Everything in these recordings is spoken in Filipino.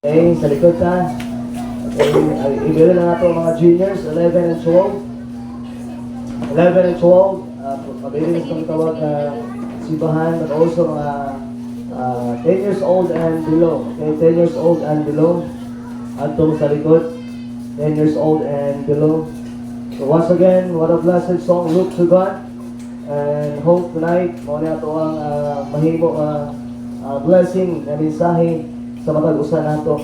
Okay, sa likod ka. Okay, ibigay na nato mga juniors, 11 and 12. 11 and 12, mabilis itong tawag na sibahan, but also mga 10 years old and below. Okay, 10 years old and below. Atong sa likod, 10 years old and below. So once again, what a blessed song, look to God. And hope tonight, muna ito ang mahimo blessing na mensahe sa matag usa nato.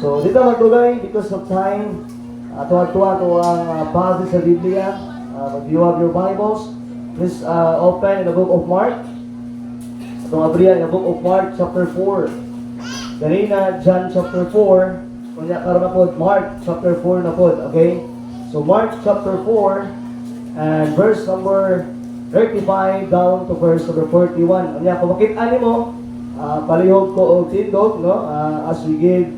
So dito magdugay because of time. Tuwa-tuwa ito ang base sa Biblia. If you have your Bibles, please open in the book of Mark. Itong abriya in the book of Mark chapter 4. Kanina, John chapter 4. Kunya karon na po, Mark chapter 4 na po. Okay? So Mark chapter 4 and verse number 35 down to verse number 41. Kunya, kung makita mo, palihog ko o tindog, no? As we give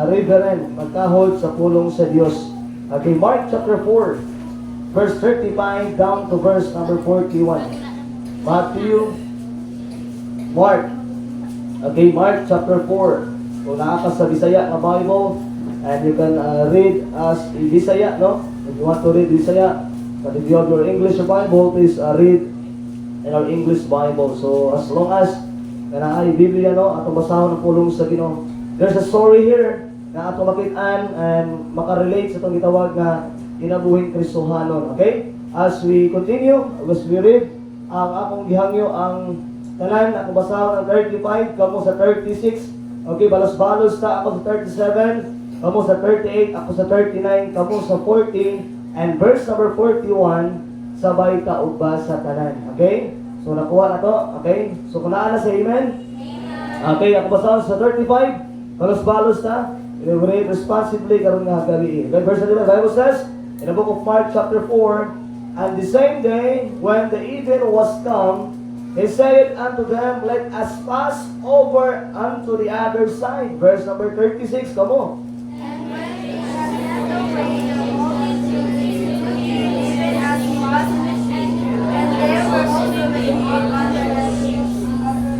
reverend, magkahod sa pulong sa Diyos. Okay, Mark chapter 4, verse 35 down to verse number 41. Matthew, Mark. Okay, Mark chapter 4. Kung nakaka sa Bisaya na Bible, and you can read as Bisaya, no? If you want to read Bisaya, but if you have your English Bible, please read in our English Bible. So as long as na ay Biblia, no, atong basahon ang pulong sa Ginoo. There's a story here na atong makitaan and makarelate sa itong gitawag na kinabuhing Kristohanon. Okay? As we continue, as we read, ang akong gihangyo ang tanan, akong basahon ang 35, kamo sa 36. Okay, balos-balos ta, ako sa 37, kamo sa 38, ako sa 39, kamo sa 40, and verse number 41, sabay ka ugba sa tanan. Okay? So nakuha na to, okay? So kung naan na sa amen? Okay, ako basahan sa 35, balos-balos na, read responsibly karon nga gabi. Okay, verse 11, Bible says, in the book of Mark chapter 4, and the same day, when the even was come, he said unto them, let us pass over unto the other side. Verse number 36, come on. And when they had met the way, the multitude listened to him, even as he was in the ship, and there were also many more under the ship.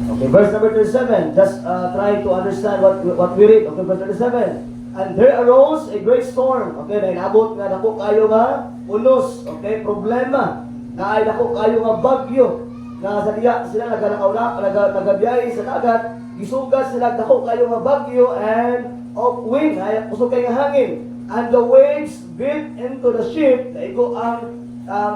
Okay, verse number 37. Just try to understand what we read. Okay, verse 37. And there arose a great storm. Okay, na inabot nga dako kayo nga unos. Okay, problema. Na ay dako kayo nga bagyo. Na sa diya sila nagabiyahe sa dagat. Gisugas sila dako kayo nga bagyo and of wind. Ay kusog kay nga hangin. And the waves beat into the ship. Naigo ang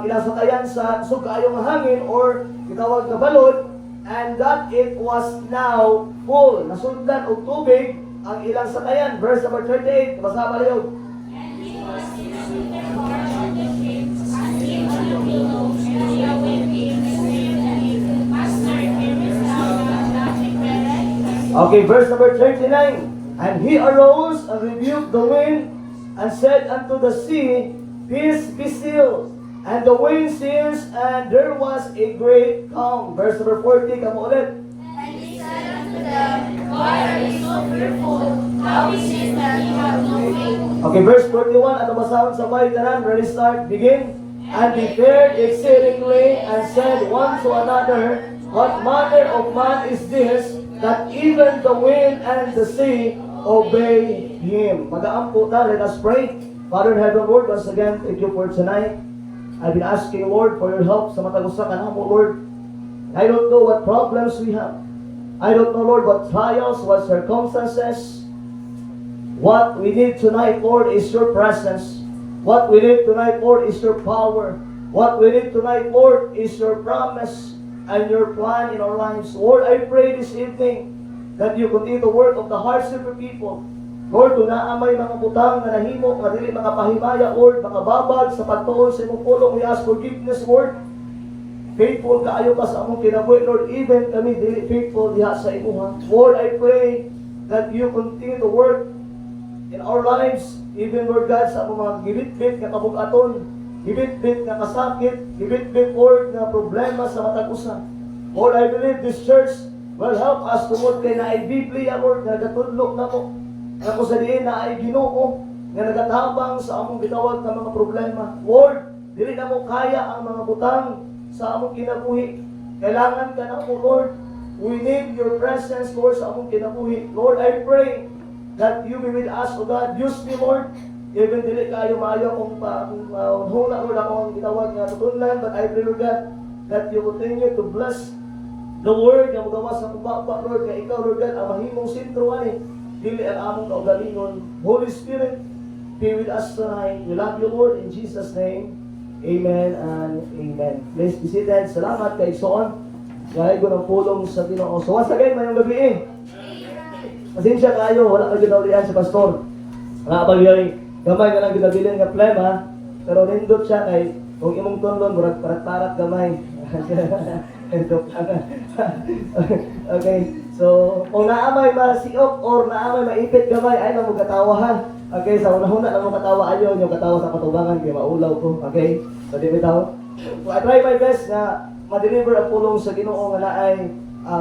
ilang sakayan sa kusog kayo nga hangin or gitawag na balod. And that it was now full. Nasundan og tubig ang ilang sakayan. Verse number 38. Basa pa rin. And he was sitting in the corner of the ship, and came on the billows, and the wind came and said unto him, Master, fearest thou not that we perish? Okay, verse number 39. And he arose and rebuked the wind and said unto the sea, Peace, be still. And the wind ceased, and there was a great calm. Verse number 40, come ulit. And he said unto them, Why are ye so fearful? How is it that ye have no faith? Okay, verse 41, ato basahon sa may tanan, ready start, begin. And they feared exceedingly, and said one to another, What manner of man is this, that even the wind and the sea obey him? Mag-aampo ta, let us pray. Father in heaven, Lord, once again, thank you for tonight. I've been asking, Lord, for your help sa matagusa ka na mo, Lord. I don't know what problems we have. I don't know, Lord, what trials, what circumstances. What we need tonight, Lord, is your presence. What we need tonight, Lord, is your power. What we need tonight, Lord, is your promise and your plan in our lives. Lord, I pray this evening that you continue to work of the hearts of your people. Lord, kung naamay mga butang na nahimo, nga dili mga pahimaya, Lord, makababag sa pagtuon sa imong pulong, we ask forgiveness, Lord. Faithful kaayo ka sa among kinabuhi, Lord, even kami dili faithful diha sa imuha. Lord, I pray that you continue to work in our lives, even, Lord God, sa among mga gibit-bit nga kabugaton, gibit-bit nga kasakit, gibit-bit, Lord, nga problema sa matag usa. Lord, I believe this church will help us to work kay na ay Biblia, Lord, nga gatudlok na mo. Nga kung sa diin na ay Ginoo nga nagatabang sa among gitawag na mga problema. Lord, dili na mo kaya ang mga butang sa among kinabuhi. Kailangan ka na mo, Lord. We need your presence, Lord, sa among kinabuhi. Lord, I pray that you be with us, O God. Use me, Lord. Even dili kayo maayo kung hula, Lord, ako ang gitawag nga tutunan, but I pray, Lord God, that you continue to bless the word nga magawa sa kubaba, Lord, nga ikaw, Lord God, ang mahimong sentro ani, dili ang among kaugalingon. Holy Spirit, be with us tonight. We love you, Lord, in Jesus' name. Amen and amen. Please be seated. Salamat kay Son. Gaya ko ng pulong sa Ginoo. So once again, mayong gabi eh. Pasensya kayo, wala kayo ginaulian si Pastor. Wala ba yung gamay nga lang ginabilin nga plema, pero nindot siya kay kung imong tunlon, murag parat-parat gamay. Okay, so kung naamay masiok or naamay maipit gamay, ay na mo katawa ha. Okay, sa una-una na mo katawa ayo, yung katawa sa patubangan, kaya maulaw ko. Okay, so di bitaw. So I try my best na ma-deliver ang pulong sa Ginoo nga naay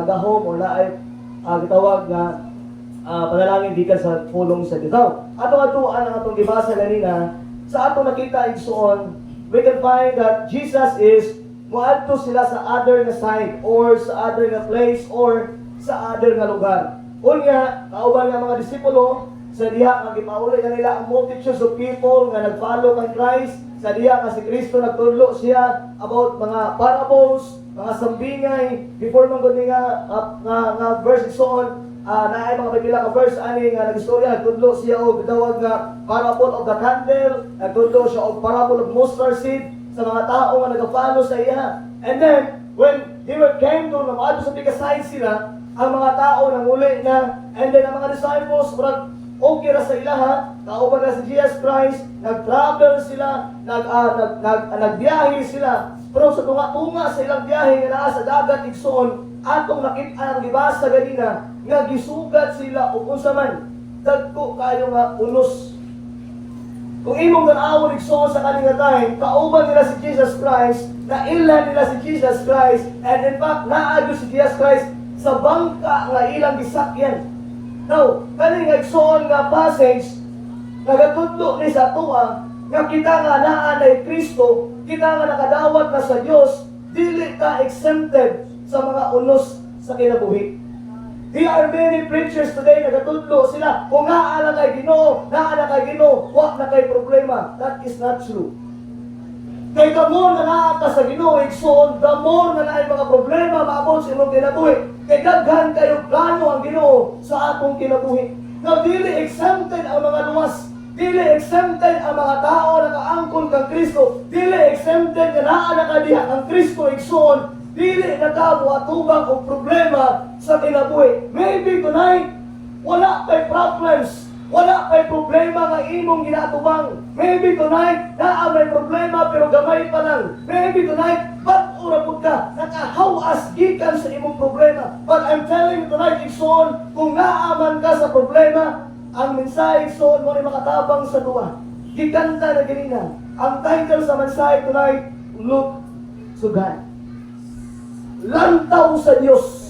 gahom or naay gitawag nga panalangin gikan sa pulong sa bitaw. Ato-atoan ang atong gibasa ganina, sa atong nakita igsuon, we can find that Jesus is muadto sila sa other nga side or sa other nga place or sa other nga lugar. Unya, kauban nga mga disipulo, sa diha nga gipauli na nila ang multitudes of people nga nag-follow kay Christ. Sa diha nga si Kristo nagtudlo siya about mga parables, mga sambingay. Before man gud nga verse ison, naay mga pipila ka verse ani nga nagistorya nagtudlo siya og gitawag nga parable of the candle, nagtudlo siya og parable of mustard seed sa mga tao nga nag-follow sa iya. And then when they came to namadto sa pikaside sila, ang mga tao nanguli na, and then ang mga disciples murag okay ra sa ilaha, kauban na si Jesus Christ, nag-travel sila, nagbiyahe sila. Pero sa tunga-tunga sa ilang biyahe nga naa sa dagat igsoon, atong nakita ang gibasa ganina nga gisugat sila ug unsa man dagko kayo nga unos. Kung imong tan-awon igsoon sa kaning time, kauban nila si Jesus Christ, nailan nila si Jesus Christ, and in fact naadyo si Jesus Christ sa bangka nga ilang gisakyan. Now, kani nga igsoon nga passage, nagatudlo ni sa tuwa, nga kita nga naa na Kristo, kita nga nakadawat na sa Dios, dili ka exempted sa mga unos sa kinabuhi. There are many preachers today nagatudlo sila, kung naa na kay Ginoo, wa na kay problema. That is not true. Kay the more na naa ka sa Ginoo, igsoon, the more na naay mga problema maabot sa imong kinabuhi. Kay daghan kayo plano ang Ginoo sa atong kinabuhi. Now, dili exempted ang mga luwas. Dili exempted ang mga tao na nakaangkon kang Kristo. Dili exempted na naa na kadiha ang Kristo igsoon. Dili na ka muatubang o problema sa kinabuhi. Maybe tonight, wala kay problems. Wala kay problema nga imong ginatubang. Maybe tonight, naa may problema pero gamay pa lang. Maybe tonight, ura pud ka, nakahawas gikan sa imong problema. But I'm telling you tonight, igsoon, kung naaman ka sa problema, ang mensahe igsoon mo ni makatabang sa duwa. Gikanta na ganina. Ang title sa mensahe tonight, Look to God. Lantaw sa Dios.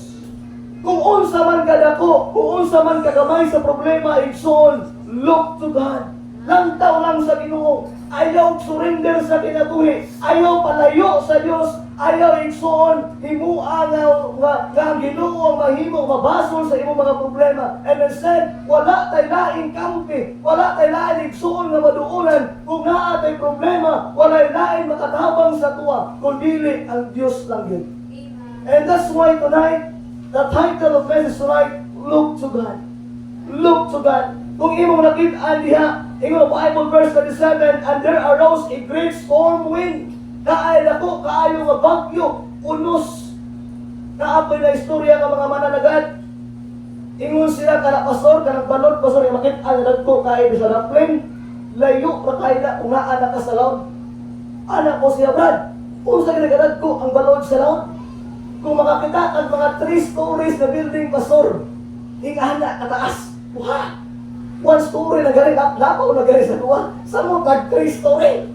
Kung unsa man kadako, kung unsa man kagamay sa problema, igsoon, look to God. Lantaw lang sa Ginoo. Ayaw surrender sa kinabuhi. Ayaw palayo sa Dios. Ayaw igsoon, himua nga ang Ginoo ang mahimo mabasol sa imong mga problema. And instead, wala tay laing kampi, wala tay laing igsoon nga maduulan. Kung naa tay problema, wala laing makatabang sa tuwa, kundi ang Dios lang yun. And that's why tonight, the title of message tonight, Look to God. Look to God. Kung imong nakita diha, imong Bible verse 37, and there arose a great storm wind. Naay dako kaayo nga bagyo, unos. Naapoy na istorya nga mga mananagat. Ingon sila kana pastor, kanang balod pastor nga makita nga dagko kaayo sa raplin. Layo ra kay na kung naa na ka sa laod. Anak ko siya Brad. Unsa ginagad ko ang balod sa laod? Kung makakita ang mga 3 stories na building pastor, ingana kataas. Wah! 1 story na galing, lapaw na galing sa 2. Sa mo tag 3 story.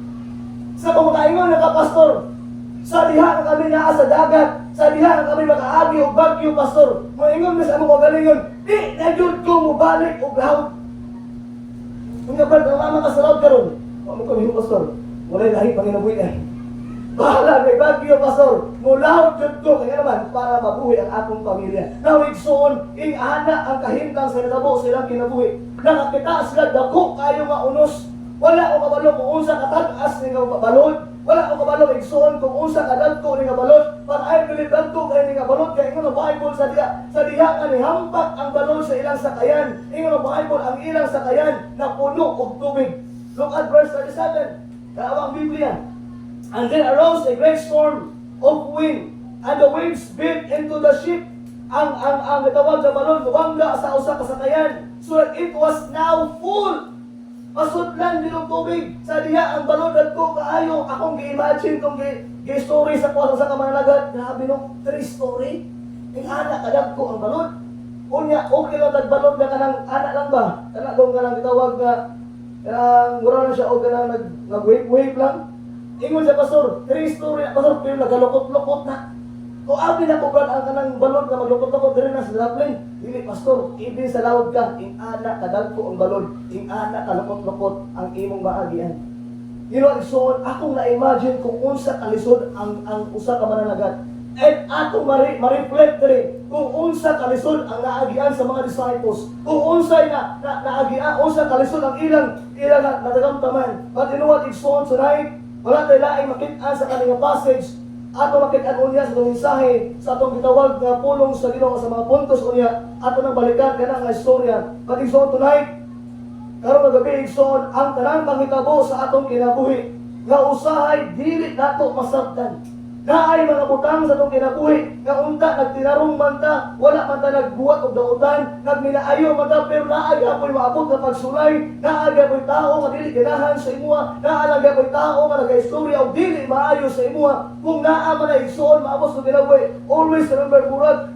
Sa kumakaingon na pastor, sa diha na kami naa sa dagat, sa diha na kami makaagi o bagyo, pastor. Maingon na sa among kagalingon, di na yun ko mo balik o laut. Kung nga Brad, kung mama ka sa laut karon, wala mo kami pastor. Wala lahi panginabuhi eh. Bahala kay bagyo, pastor. Mulaw jud ko kaya naman para mabuhi ang akong pamilya. Now igsoon, ing ana ang kahimtang sa natabo silang kinabuhi. Nakakita sila dako kayo nga unos. Wala ko kabalo kung unsa katag-as ni nga balod. Wala ko kabalo igsoon kung unsa kadagko ni nga balod. Para ay bilibadto kay ni nga balod kay ngono Bible sa diha nga ni hampak ang balod sa ilang sakayan. Ingon ang Bible ang ilang sakayan na puno og tubig. Look at verse 37. Kaawang Biblia. And then arose a great storm of wind, and the waves beat into the ship. Ang tawag sa balon, bangga sa usa ka sakayan. So that it was now full. Pasudlan din ang tubig. Sa diha ang balon ko kaayo. Akong gi-imagine kung gi-story sa kuha sa kamanalagat. Grabe no, 3 story. Ang anak kadag ko ang balon. Unya, okay lang tagbalon na kanang anak lang ba? Kana kung kanang gitawag nga kanang mura na siya o kanang nag-wave lang. Ingon sa pastor, 3 story na pastor, pero nagalukot-lukot na. Kung abi na po ang kanang balon na maglukot-lukot rin na sa daplin. Dili pastor, ibig sa lawod ka, ing anak kadagko ang balon, ing anak kalukot-lukot ang imong maagian. You know, so akong na-imagine kung unsa kalisod ang usa ka mananagat. And atong ma-reflect rin kung unsa kalisod ang naagian sa mga disciples. Kung unsay naagian, unsa kalisod ang ilang natagamtaman. But you know what, it's so tonight, wala tayo laing makita sa kanilang passage. Ato makita unya sa itong mensahe, sa atong gitawag na pulong sa Ginoo sa mga puntos unya, ato nang balikan kana nga istorya. But igsoon tonight, karon magabi igsoon ang tanang panghitabo sa atong kinabuhi nga usahay dili nato masabtan. Naay mga butang sa itong kinabuhi nga unta nagtinarong man ta, wala man ta nagbuhat og dautan, nagminaayo man ta, pero naay apoy maabot nga pagsulay, naay apoy tao nga dili ganahan sa imuha, naay apoy tao nga nagaistorya og dili maayo sa imuha. Kung naa man ay igsoon maabot sa kinabuhi, always remember murag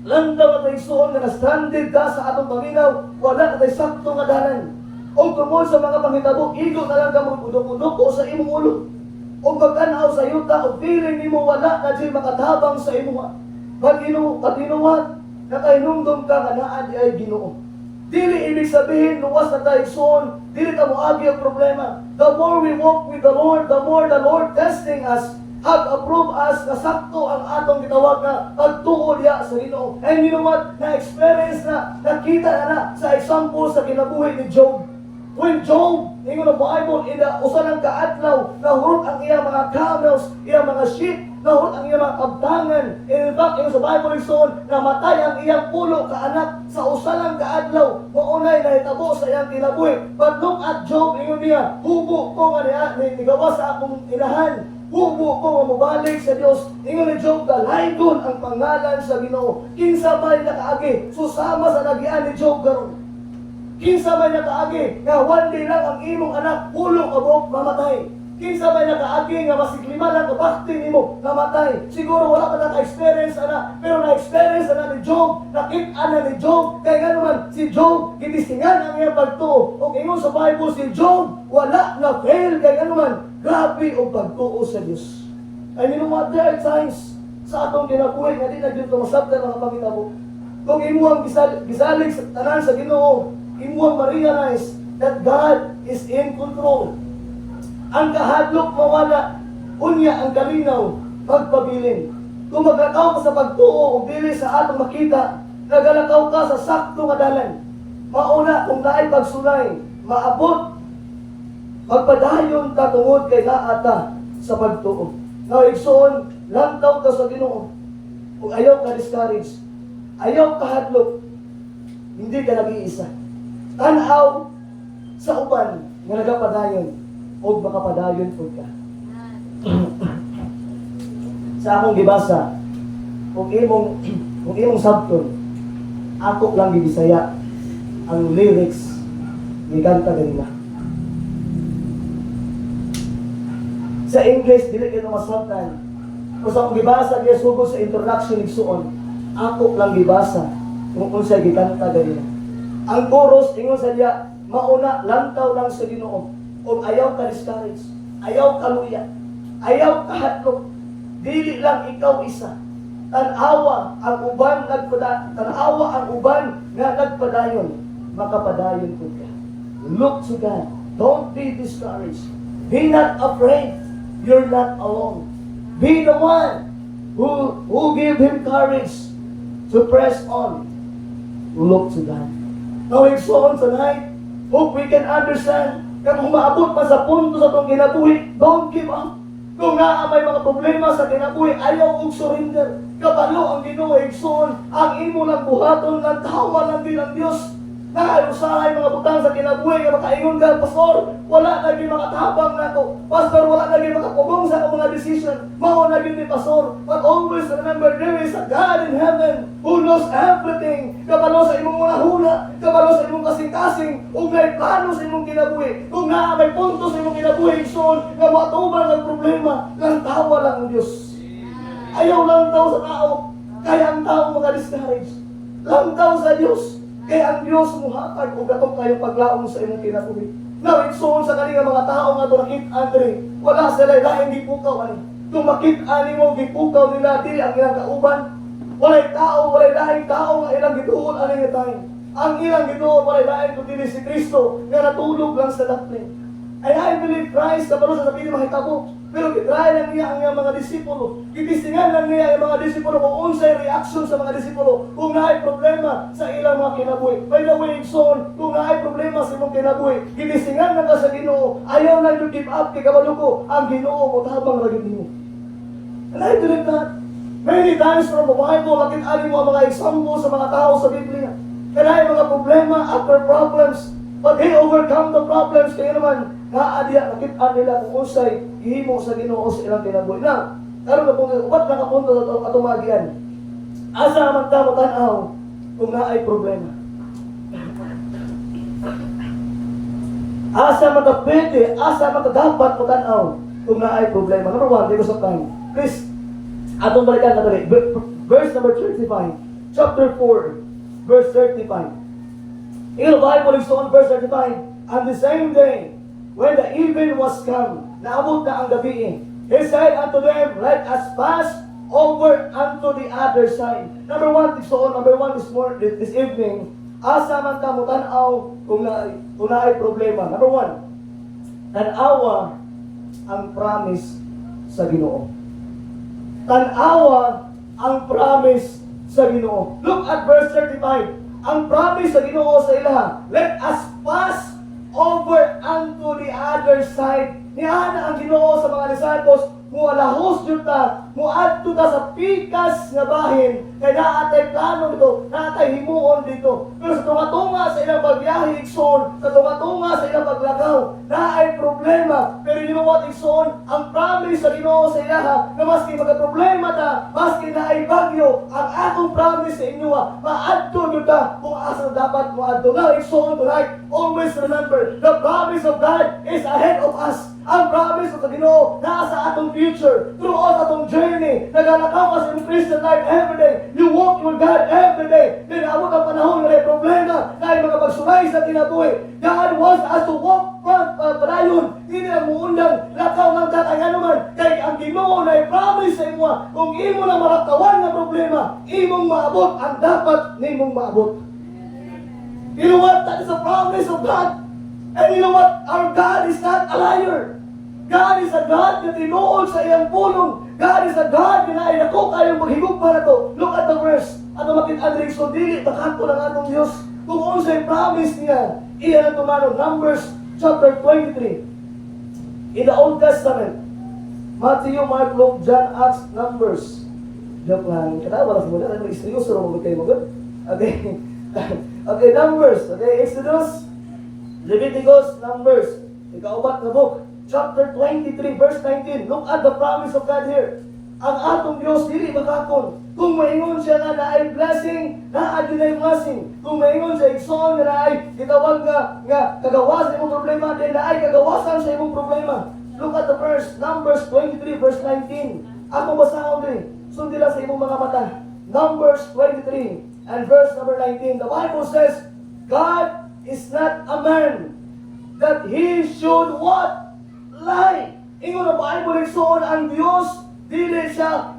lantaw at igsoon nga na-stranded ka sa atong paminaw, wala ka sakto nga dalan. O tungkol sa mga panghitabo, igo na lang ka magpudok-pudok sa imong ulo. O magkanaw sa yuta o feeling nimo wala na di makatabang sa imuha. Pag-inuwat, nakainumdum ka nga naa di ay Ginoo. Dili ibig sabihin luwas na tayo igsoon, dili ka moagi ang problema. The more we walk with the Lord, the more the Lord testing us, have approved us na sakto ang atong gitawag na pagtuo diya sa Ginoo. And you know what? Na-experience na, nakita na sa example sa kinabuhi ni Job. When Job, ingon ang Bible, usa lang kaadlaw, nahurot ang iyang mga camels, iyang mga sheep, nahurot ang iyang mga kabtangan. In fact, ingon sa Bible igsoon, namatay ang iyang pulo kaanak sa usa lang kaadlaw. Maunay nahitabo sa iyang kinabuhi. But look at Job, ingon niya, hubo ko nga nigawa sa akong inahan. Hubo ko nga mubalik sa Dios. Ingon ni Job, dalaygon ang pangalan sa Ginoo. Kinsa may nakaagi, susama sa nagian ni Job karon. Kinsa may nakaagi nga one day lang ang imong anak pulo ka buok mamatay. Kinsa may nakaagi nga masiklima lang kabakti nimo namatay. Siguro wala ka naka-experience ana, pero na-experience ana ni Job, nakita na ni Job. Kaya nga naman si Job gitistingan ang iyang pagtuo. O ingon sa Bible si Job wala na fail. Kaya nga naman grabe og pagtuo sa Dios. I mean what there are times sa atong kinabuhi nga di na gyud masabtan mga pangitabo. Kung imuhang gisalig sa tanan sa Ginoo, imuhang ma-realize that God is in control. Ang kahadlok mawala, unya ang kalinaw, pagpabilin. Kung maglakaw ka sa pagtuo o dili sa atong makita, nagalakaw ka sa sakto nga dalan. Mauna kung naay pagsulay, maabot, magpadayon ka tungod kay naata sa pagtuo. Now, igsoon, lantaw ka sa Ginoo. Kung ayaw ka discourage, ayaw ka hadlok, hindi ka nag-iisa. Tanaw sa uban nga nagapadayon o makapadayon po ka. Sa akong gibasa, kung imong sabton, ako lang gibisaya ang lyrics ni kanta ganina. Sa English, dili kayo masabtan. Kung sa akong gibasa, diya sugod sa introduction igsuon, ako lang gibasa kung unsay gikanta ganina. Ang chorus, ingon sa diya, mauna, lantaw lang sa Ginoo. O ayaw ka discourage, ayaw ka luya, ayaw ka hatlok, dili lang ikaw isa. Tanawa ang uban nga nagpadayon, makapadayon ko ka. Look to God, don't be discouraged. Be not afraid, you're not alone. be the one who give him courage to press on. Look to God. Now, igsoon tonight, hope we can understand kung humaabot pa sa punto sa itong kinabuhi, don't give up. Kung nga may mga problema sa kinabuhi, ayaw og surrender. Kabalo ang Ginoo igsoon, ang imo lang buhaton ng tawa lang din ang Dios. Nakayusahay mga butang sa kinabuhi nga makaingon ka, Pastor, wala lagi makatabang nako. Pastor, wala lagi makapugong sa akong mga decision. Mao na gyud ni Pastor. But always remember, there is a God in heaven who knows everything. Kabalo sa imong mga huna, kabalo sa imong kasing-kasing, ug may plano sa imong kinabuhi. Kung nga may punto sa imong kinabuhi, igsoon, nga matuban ang problema, lang tawa lang ang Dios. Ayaw lang daw sa tao, kaya ang tao mga-discourage. Lang daw sa Diyos, kaya ang Diyos muhatag o gatong kayong paglaong sa imong kinabuhi. Now, igsoon sa kanila mga tao nga ito nakita, Andre, wala sila laing gipukaw, ani. Kung makita mo, gipukaw nila, dili ang ilang kauban. Walay tao, walay laing tao nga ilang gituon, ani nga tayo. Ang ilang gituon, walay laing kundi si Kristo, nga natulog lang sa daplin. I believe Christ, kapalo sa sabihin mahitabo. Pero kitry lang niya ang mga disipulo. Kitistingan lang niya ang mga disipulo kung unsay reaction sa mga disipulo. Kung naay problema sa ilang mga kinabuhi. By the way, son, kung naay problema sa imong kinabuhi, kitistingan lang ka sa Ginoo. Ayaw lang yung give up kay kabalo ko. Ang Ginoo mo tabang lagi nimo. And I believe that. Many times from the Bible, nakita mo ang mga example sa mga tao sa Biblia. Kaya mga problema after problems. But they overcome the problems. Kaya naman, naadya, nakita nila kung unsay ihimo sa Ginoo sa ilang kinabuhi. Now, karon na kung upat na kapunto sa atong magian. Asa man ta mo tan-aw kung naay problema. Asa man ta pwede, asa man ta dapat mo tan-aw kung naay problema. Number 1, because of time. Please, atong balikan na dali. Verse number 35. Chapter 4, verse 35. In the Bible, it's on verse 35. On the same day, when the even was come, naabot na ang gabi, he said unto them, let us pass over unto the other side. Number 1, number 1 this evening, asa man ka mo tan-aw kung naay problema. Number 1, tan-awa ang promise sa Ginoo. Tan-awa ang promise sa Ginoo. Look at verse 35. Ang promise sa Ginoo sa ilaha, let us pass over unto the other side. Niana ang Ginoo sa mga disciples, mualahos jud ta, muadto ta sa pikas nga bahin, kay naatay plano dito, naatay himuon dito. Pero sa tunga-tunga sa ilang pagbiyahe, igsoon, sa tunga-tunga sa ilang paglakaw, naay problema. Pero you know what, igsoon, ang promise sa Ginoo sa ilaha, na maski magka-problema ta, maski naay bagyo, ang atong promise sa inyo, maadto jud ta kung asa dapat moadto. Now, igsoon tonight, always remember, the promise of God is ahead of us. Ang promise sa Ginoo nasa atong future, throughout atong journey. Nagalakaw ka sa iyong Christian life every day. You walk with God every day. Then naabot ang panahon na may problema, na mga pagsulay sa kinabuhi. God wants us to walk padayon. Hindi na muundang lakaw ng tatay naman. Kaya ang Ginoo na i-promise sa imo, kung imo na marakawan ng problema, imong maabot ang dapat nimong maabot. You know what? That is a promise of God. And you know what? Our God is not a liar. God is a God na tinuod sa iyang pulong. God is a God na inako kayong maghigog para to. Look at the verse. Ato makita so dili bakato lang atong Dios. Kung unsay promise niya, iyan ang tumano. Numbers chapter 23. In the Old Testament, Matthew, Mark, Luke, John, Acts, Numbers. Joke lang. Katawa lang sa mga. Ano, seryoso rin mo kayo mga. Okay. Okay, Numbers. Okay, Exodus, Leviticus, Numbers. Ikaupat na book. Chapter 23, verse 19. Look at the promise of God here. Ang atong Diyos, dili makakon. Kung maingon siya na naay blessing, naadyo na yung blessing. Kung maingon siya, igsoon na naay, gitawag nga kagawasan imong problema, dahil naay kagawasan sa imong problema. Look at the verse, Numbers 23, verse 19. Ako basahon din. Sundila sa imong mga mata. Numbers 23, and verse number 19. The Bible says, God is not a man that He should what? Lie. Ingon ang Bible igsoon ang Dios dili siya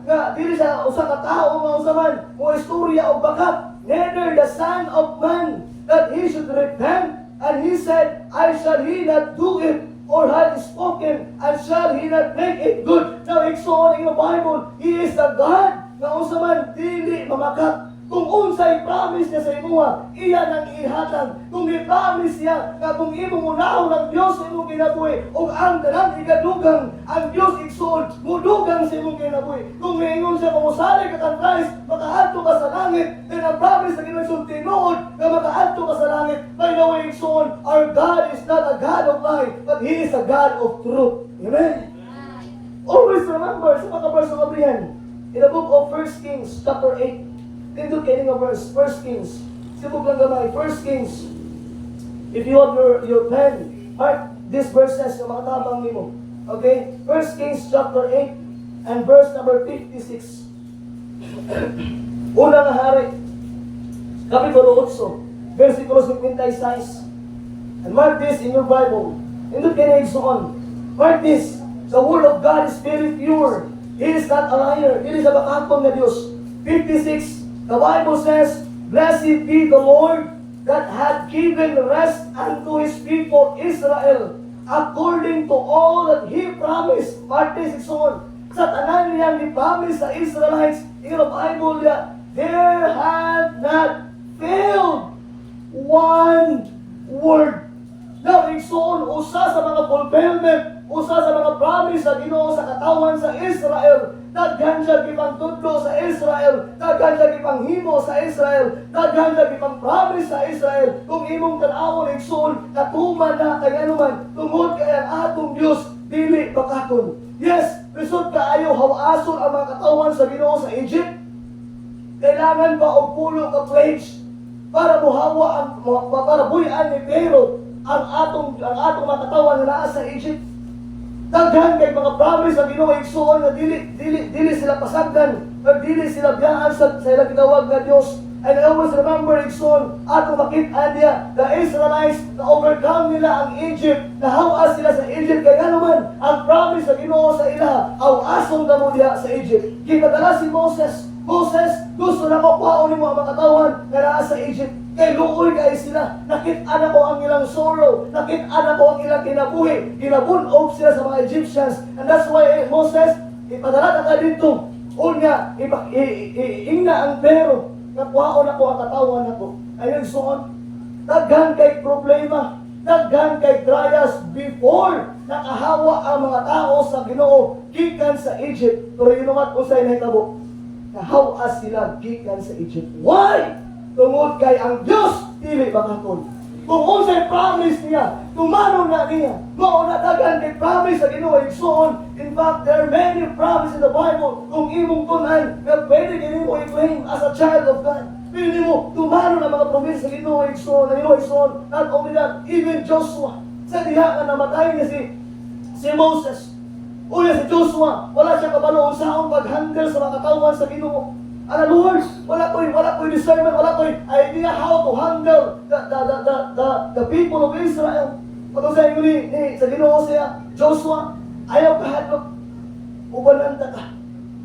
usa ka tawo nga usaman o istorya o bakat, neither the son of man that he should repent, and he said, I shall he not do it. or had spoken, and shall he not make it good? Now, igsoon in the Bible, He is the God na unsa man dili mamakat. Kung unsay promise niya sa imuha, iya nang ihatag. Kung i-promise niya na kung imong unahon ng Diyos sa imong kinabuhi, o ang dalang ikadugang, ang Diyos igsoon, mudugang sa imong kinabuhi. Kung ingon siya, kumusali ka kang Christ, makaadto ka sa langit, then ang promise na Ginoong tinuod na makaadto ka sa langit. By the way, igsoon, our God is not a God of lie, but He is a God of truth. Amen? Always remember, sa mga ng Abrihan, in the book of 1 Kings, chapter 8, Tindot kayo nga verse, 1 Kings. Sibog lang gamay, 1 Kings. If you have your pen, mark these verses na makatabang nimo. Okay? 1 Kings chapter 8 and verse number 56. Unang hari, kapitulo 8, versikulo 56. And mark this in your Bible. Tindot kayo na mark this. The word of God is very pure. He is not a liar. He is a bakakong na Diyos. 56. The Bible says, "Blessed be the Lord that hath given rest unto His people Israel, according to all that He promised." Mark this, igsoon. Sa tanan niyang ni-promise sa Israelites, in the Bible niya, there had not failed one word. Now, igsoon, usa sa mga fulfillment, usa sa mga promise na Ginoo sa katawan sa Israel, daghan siya gipangtudlo sa Israel, daghan siya gipanghimo sa Israel, daghan siya gipang-promise sa Israel. Kung imong tan-awon igsoon, katuman na kay anuman, tungod kay ang atong Dios dili bakaton. Yes, lisod kaayo hawason ang mga katawan sa Ginoo sa Egypt. Kailangan ba og pulo ka plagues para muhawa ang para buyan ni Pharaoh ang atong mga katawan na naa sa Egypt. Daghan kay mga promise ang Ginoo igsoon na dili sila pasagdan o dili sila biyaan sa ilang gitawag nga Dios. And I always remember igsoon ato makit-an niya the Israelites na overcome nila ang Egypt, nahawas sila sa Egypt kay naman ang promise sa Ginoo sa ila aw-ason kamo diha sa Egypt. Gipadala si Moses, gusto na ko kuhaon nimo ang mga katawan nga naa sa Egypt. Kay luoy kay sila, nakit-an ako ang ilang sorrow, nakit-an ako ang ilang kinabuhi, ginabunog sila sa mga Egyptians. And that's why Moses, ipadala na ka dito, unya, ingna ang pero, nakuhaon ako ang katawan ako. Ayun soon, daghan kay problema, daghan kay trials before nakahawa ang mga tao sa Ginoo gikan sa Egypt. Pero you know what, usay na hitabo, nahawa sila gikan sa Egypt. Why? Tungod kay ang Diyos dili bakaton. Kung unsay promise niya, tumanon na niya. Mao na dagan kay promise sa Ginoo igsoon. In fact, there are many promises in the Bible kung imong tunan na pwede nimo i-claim as a child of God. Pwede mo tumanon ang mga promise sa Ginoo igsoon. Not only that, even Joshua. Sa diha nga namatay niya si Moses. Una si Joshua, wala siya kabalo unsaon pag-handle sa mga katawan sa Ginoo. Lord, wala ko'y discernment, wala ko'y idea how to handle the people of Israel. Pag sa inyo sa Ginoo siya, Joshua, ayaw kahadlok, ubananta ka.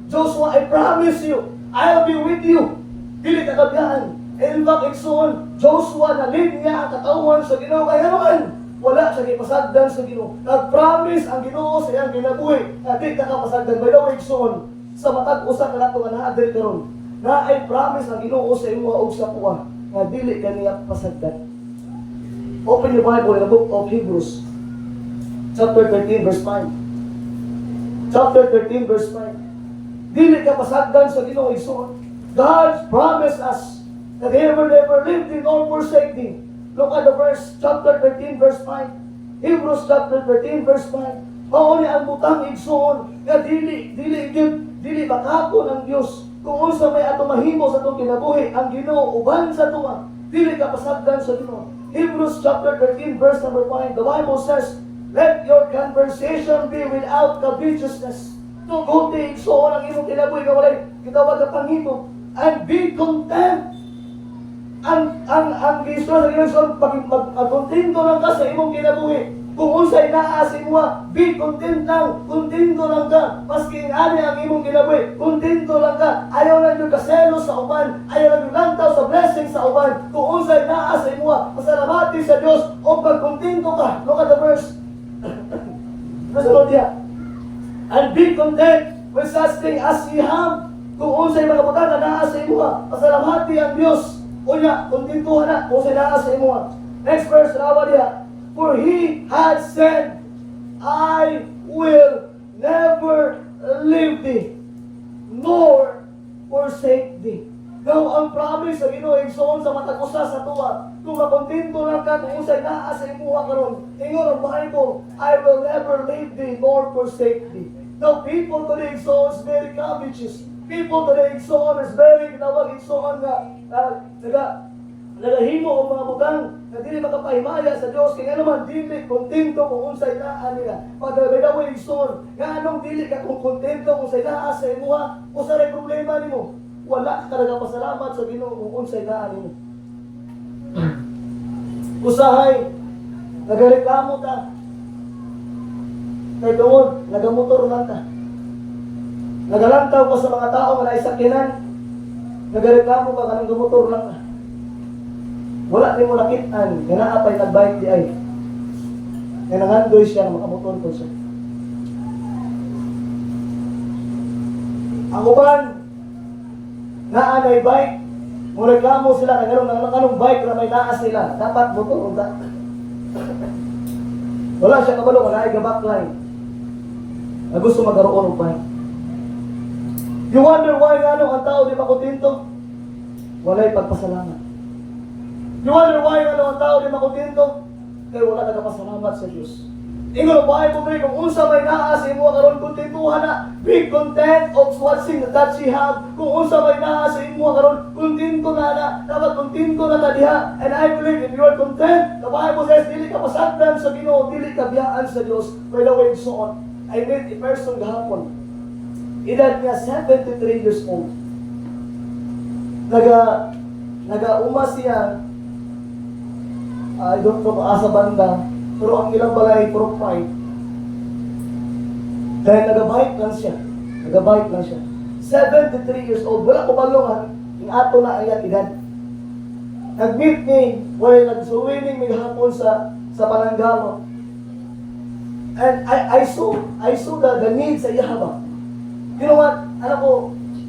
Joshua, I promise you, I'll be with you. Dili ka kabiyaan. In fact, igsoon, Joshua na lead niya ang katawan sa Ginoo. Kaya naman, wala siya kipasagdan sa Ginoo. Nag-promise ang Ginoo sa iyang kinabuhi na di ka kapasagdan. By the way, igsoon, sa matag usa ka nato nga naadri karon na ay promise ang Ginoo sa imo ug sa kuha nga dili kaniya pasagdan. Open your Bible in the book of Hebrews chapter 13 verse 5. Chapter 13 verse 5. Dili ka pasagdan sa Ginoo igsoon. God promised us that He will never leave thee nor forsake thee. Look at the verse, chapter 13 verse 5. Hebrews chapter 13 verse 5. Mao ni ang butang igsoon nga dili bakakon ang Dios kung unsa may ato mahimo sa atong kinabuhi ang Ginoo uban sa tuwa dili ka pasagdan sa Ginoo. Hebrews chapter 13 verse number 5, the Bible says, "Let your conversation be without covetousness." Tuguti igsoon ang imong kinabuhi nga walay gitawag nga panghimo, and be content. Ang Kristo sa Ginoo magkontento lang ka sa imong kinabuhi. Kung unsay naa sa imo, be content lang, kontento lang ka. Maski ani ang imong kinabuhi, kontento lang ka. Ayaw lang yung kaselos sa uban, ayaw lang yung lantaw sa blessing sa uban. Kung unsay naa sa imo, pasalamati sa Dios o pagkontento ka. Look at the verse. diya. And be content with such thing as ye have. Kung unsay mga butang na naa sa imuha, pasalamati ang Dios. Unya, kontentuhan na kung unsay naa sa imuha. Next verse, rawa diya. For he had said, I will never leave thee, nor forsake thee. Now, ang promise sa Ginoo igsoon sa matag usa sa tuwa, kung makontento lang ka kung unsay naa sa imuha karon, ingon ang Bible, I will never leave thee nor forsake thee. Now, people today igsoon is very covetous. People today igsoon is very tawag igsoon nga nagahimo ang mga butang na dili makapahimaya sa Dios kaya naman dili kontento kung unsay naa nila. Pagdaway igsoon, nga anong dili ka kung kontento kung unsay naa sa imuha, usa ray problema nimo. Wala ka nagapasalamat sa Ginoo kung unsay naa nimo. Usahay nagareklamo ka. Kay tungod nagamotor lang ka. Nagalantaw ka sa mga tao nga naisakyanan. Nagareklamo ka kanang gamotor lang ka. Wala nimo nakitaan nga naa pay nagbike di ay. Nga nangandoy siya nga makamotor ko siya. Ang uban naa nay bike, mo reklamo sila kay kanong bike na may naa sila, dapat motor unta. Wala siya kabalo nga naay backline. Na gusto magkaroon og bike. You wonder why ang tao di makontento? Walay pagpasalamat. You wonder why ang tao di makontento? Kaya wala nagapasalamat sa Diyos. Ingon ang Bible kung unsa may naa sa imo karon kontentuhan na. Be content of what thing that ye have. Kung unsa may naa sa imo karon kontento na. Dapat kontento na ta diha. And I believe if you are content, the Bible says dili ka pasagdan sa Ginoo, dili ka biyaan sa Dios. By the way, so on. I met a person gahapon. Edad niya 73 years old. Nag-uma siya. I don't know kung asa banda. Pero ang ilang balay profile. Dahil nagabike lang siya. 73 years old. Wala ko balungan. Yung ato na ayan edad. Nag-meet ni, nag-swimming may hapon sa Palanggalo. And I saw the need sa Yahaba. You know what? Alam ko,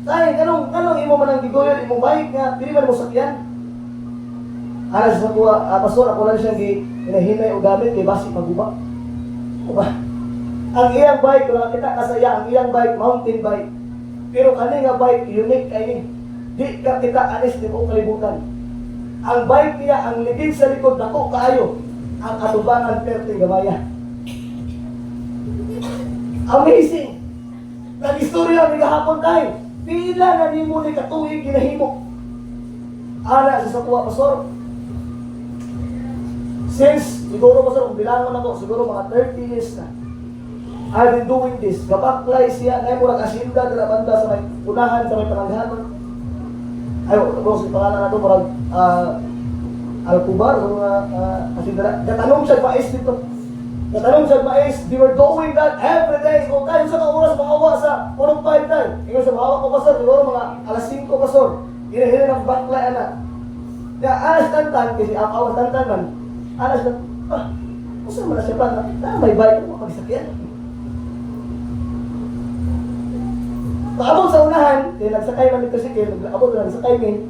tay, anong imo man ang gigoyon, imong bike nga, dili man mo sakyan. Alas na ko, pastor, ako lang siyang hinahinay o gamit kay basi maguba. Diba? Ang iyang bike, kung nakita kasaya, ang iyang bike, mountain bike. Pero kani nga bike, unique kayo. Di ka kita anis, di mo kalibutan. Ang bike niya, ang ligid sa likod, nako kaayo. Ang atubangan, perte gamaya. Amazing! Nag-istorya, may kahapon tayo. Pila na di mo ni katuig ginahimo. Ana, sa kuha, pastor. Since, siguro pastor, kung bilangon ako, siguro mga 30 years na. I've been doing this. Kabaklay siya, ngayon mo nag-asinda, banda sa may unahan, sa may panangganon. Ay, si pangalan na ito, parang Alcubar, asinda. Katanong siya, mais dito. Katanong siya, mais, they were doing that every day. So, tayo sa oras, makawa sa 4-5 tayo. Ikaw sa mahawa ko, pastor, siguro mga alas 5, pastor. Hinahirin ang baklay, anak. Kaya, alas tantan, kasi awas tantan man. Alas na, kung saan mo na siya pa, may bike mo magsakyan. Paabot sa unahan, kaya nagsakay man ito si Kel, abot na nagsakay min.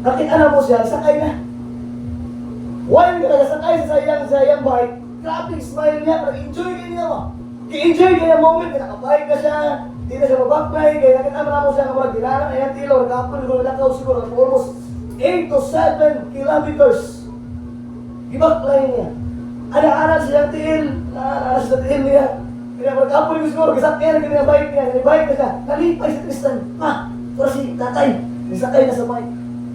Nakita mo siya, sakay na. While nagsakay sa iyang bike, grabe smile niya, nag-enjoy niya mo. I-enjoy niya yung moment, nakabike na siya, hindi na siya mabaklay, kaya nakita mo siya kapag dinarang na yan tilo, nagkapon, nagkakaw siguro, almost 8 to 7 kilometers. Ibaklay niya. Anak-anak siyang tiil, anak sa tiil niya. Kaya magkapon ko siguro, kasakyan na yung bike niya, bike na siya, nalipay si Tristan. Pero si tatay, nisakay na sa bike.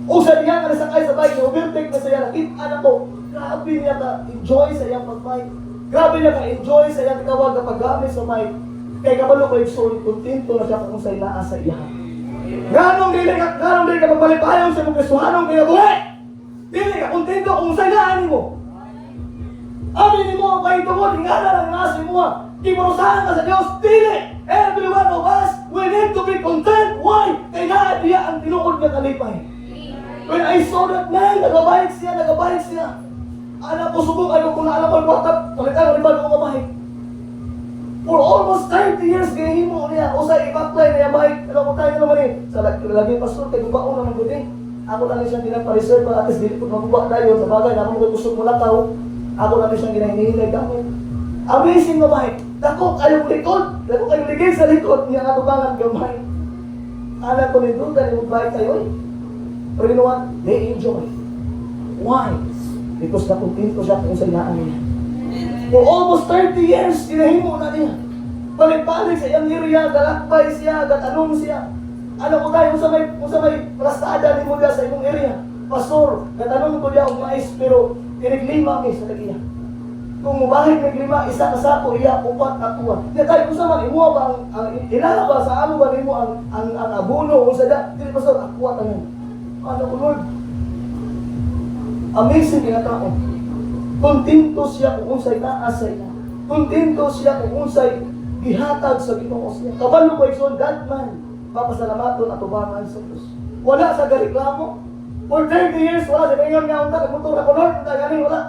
O sa niya nga nasakay sa bike, overtake na siya, nakita na ko, grabe niya ka-enjoy sa iyang pag-bike. Grabe niya ka-enjoy sa iyang tawag na pag-gamit sa bike. Kaya kabalo ko yung soul, kontento na siya kung sa'yo naa sa iya. Ganong dili ka magbalipayon sa mga Kristohanong kinabuhi. Dili ka kontento kung sa'yo naan mo. Amin mo, kayo tungod, ingana lang nasa mo. Kiparusahan ka sa Diyos, dili! Every one of us, we need to be content. Why? Kaya na diya ang tinuod niya kalipay. When I saw that man, nagabalik siya. Anak ko, subok, ayaw kung naalam ko yung WhatsApp, palitan ko rin ba ko kabahik. For almost 30 years, gahimo niya. O sa i-apply niya, bike. Alam mo tayo naman eh. Sa lagi pastor, kay gubaon naman ko din. Ako lang siyang ginapa-reserve, at least dili ko maguba tayo. Sa bagay, ako mo gusto mo lataw. Ako lang siyang ginahinihinay gamit. Amazing na bike. Dako kayong likod. Dako kayong ligay sa likod. Niya nga tubangan gamay. Alam ko nito, dahil yung bike tayo eh. Pero you know what? They enjoy. Why? Because nakumpinto siya kung sa inaan niya. For almost 30 years, ginahimo na niya. Balik-balik sa iyang area, galakbay siya, gatanong siya. Alam ko tayo, kung sa may plastada ni Muda sa imong area. Pastor, gatanong ko niya ang mais, pero tiniglima kayo sa lagiya. Kung mubahid ng lima, isa ka sa ako, iya, upat, atuwa. Kaya tayo kung sa man, imuha ba ilala ba sa ano ba nimo ang abono, kung sa da, hindi pastor, akuwa tayo. Ano ko, Lord? Amazing kinatao. Kontento siya kung unsay naasay na. Kontento siya kung unsay gihatag sa Ginoo siya. Kabalo ko ikson, that man, papasalamaton at ubangan sa Diyos. Wala sa gareklamo. For 30 years, wala sa ingon nga unta, nagmutura ko, Lord, unta ganing wala.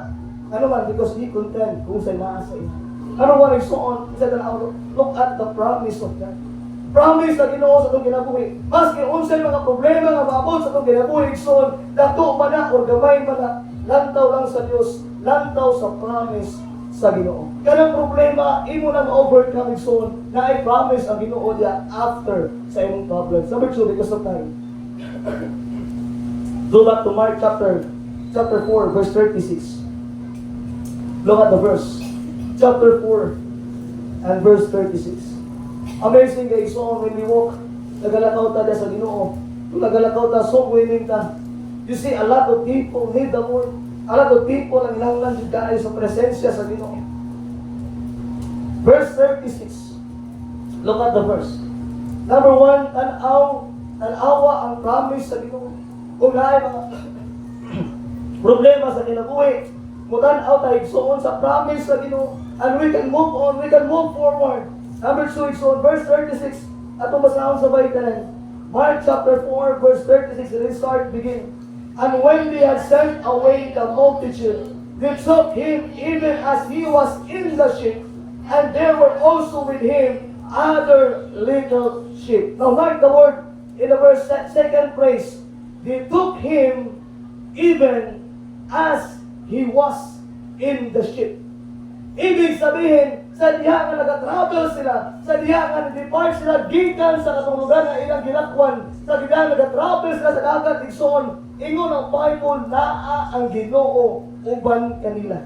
Ano man, because he content kung unsay naasay na. Ano man ikson, isa na look at the promise of God. Promise na Ginoo sa itong kinabuhi. Maski unsay mga problema nga maabot sa itong kinabuhi, ikson, dato man na or gamay man na, lantaw lang sa Diyos, lantaw sa promise sa Ginoo. Kanang problema, imo na ma-overcome soon na i-promise ang Ginoo diya after sa imong problem. Sabi ko, because of time. Go back to Mark chapter 4, verse 36. Look at the verse. Chapter 4 and verse 36. Amazing guys, so when we walk, nagalakaw ta sa Ginoo. Kung nagalakaw ta, so winning ta. You see, a lot of people need the Lord. A lot of people ang ilanglan dito tayo sa presensya sa Ginoo. Verse 36. Look at the verse. Number 1, tanawa ang promise sa Ginoo. Kung naay mga problema sa kinabuhi, mutanaw tayo igsuon sa promise sa Ginoo. And we can move on, we can move forward. Number 2, igsuon, verse 36. Atong basahon sa baitanan. Mark chapter 4, verse 36. Let's start, begin. And when they had sent away the multitude, they took him even as he was in the ship, and there were also with him other little sheep. Now mark the word in the verse second phrase. They took him even as he was in the ship. Ibig sabihin, sa diha nga nag-travel sila, sa diha nga nag-depart sila, gikan sa katulugan na ilang ginakwan, sa diha nga nag-travel sila sa dagat, igsoon, ingon ang Bible, naa ang Ginoo uban kanila.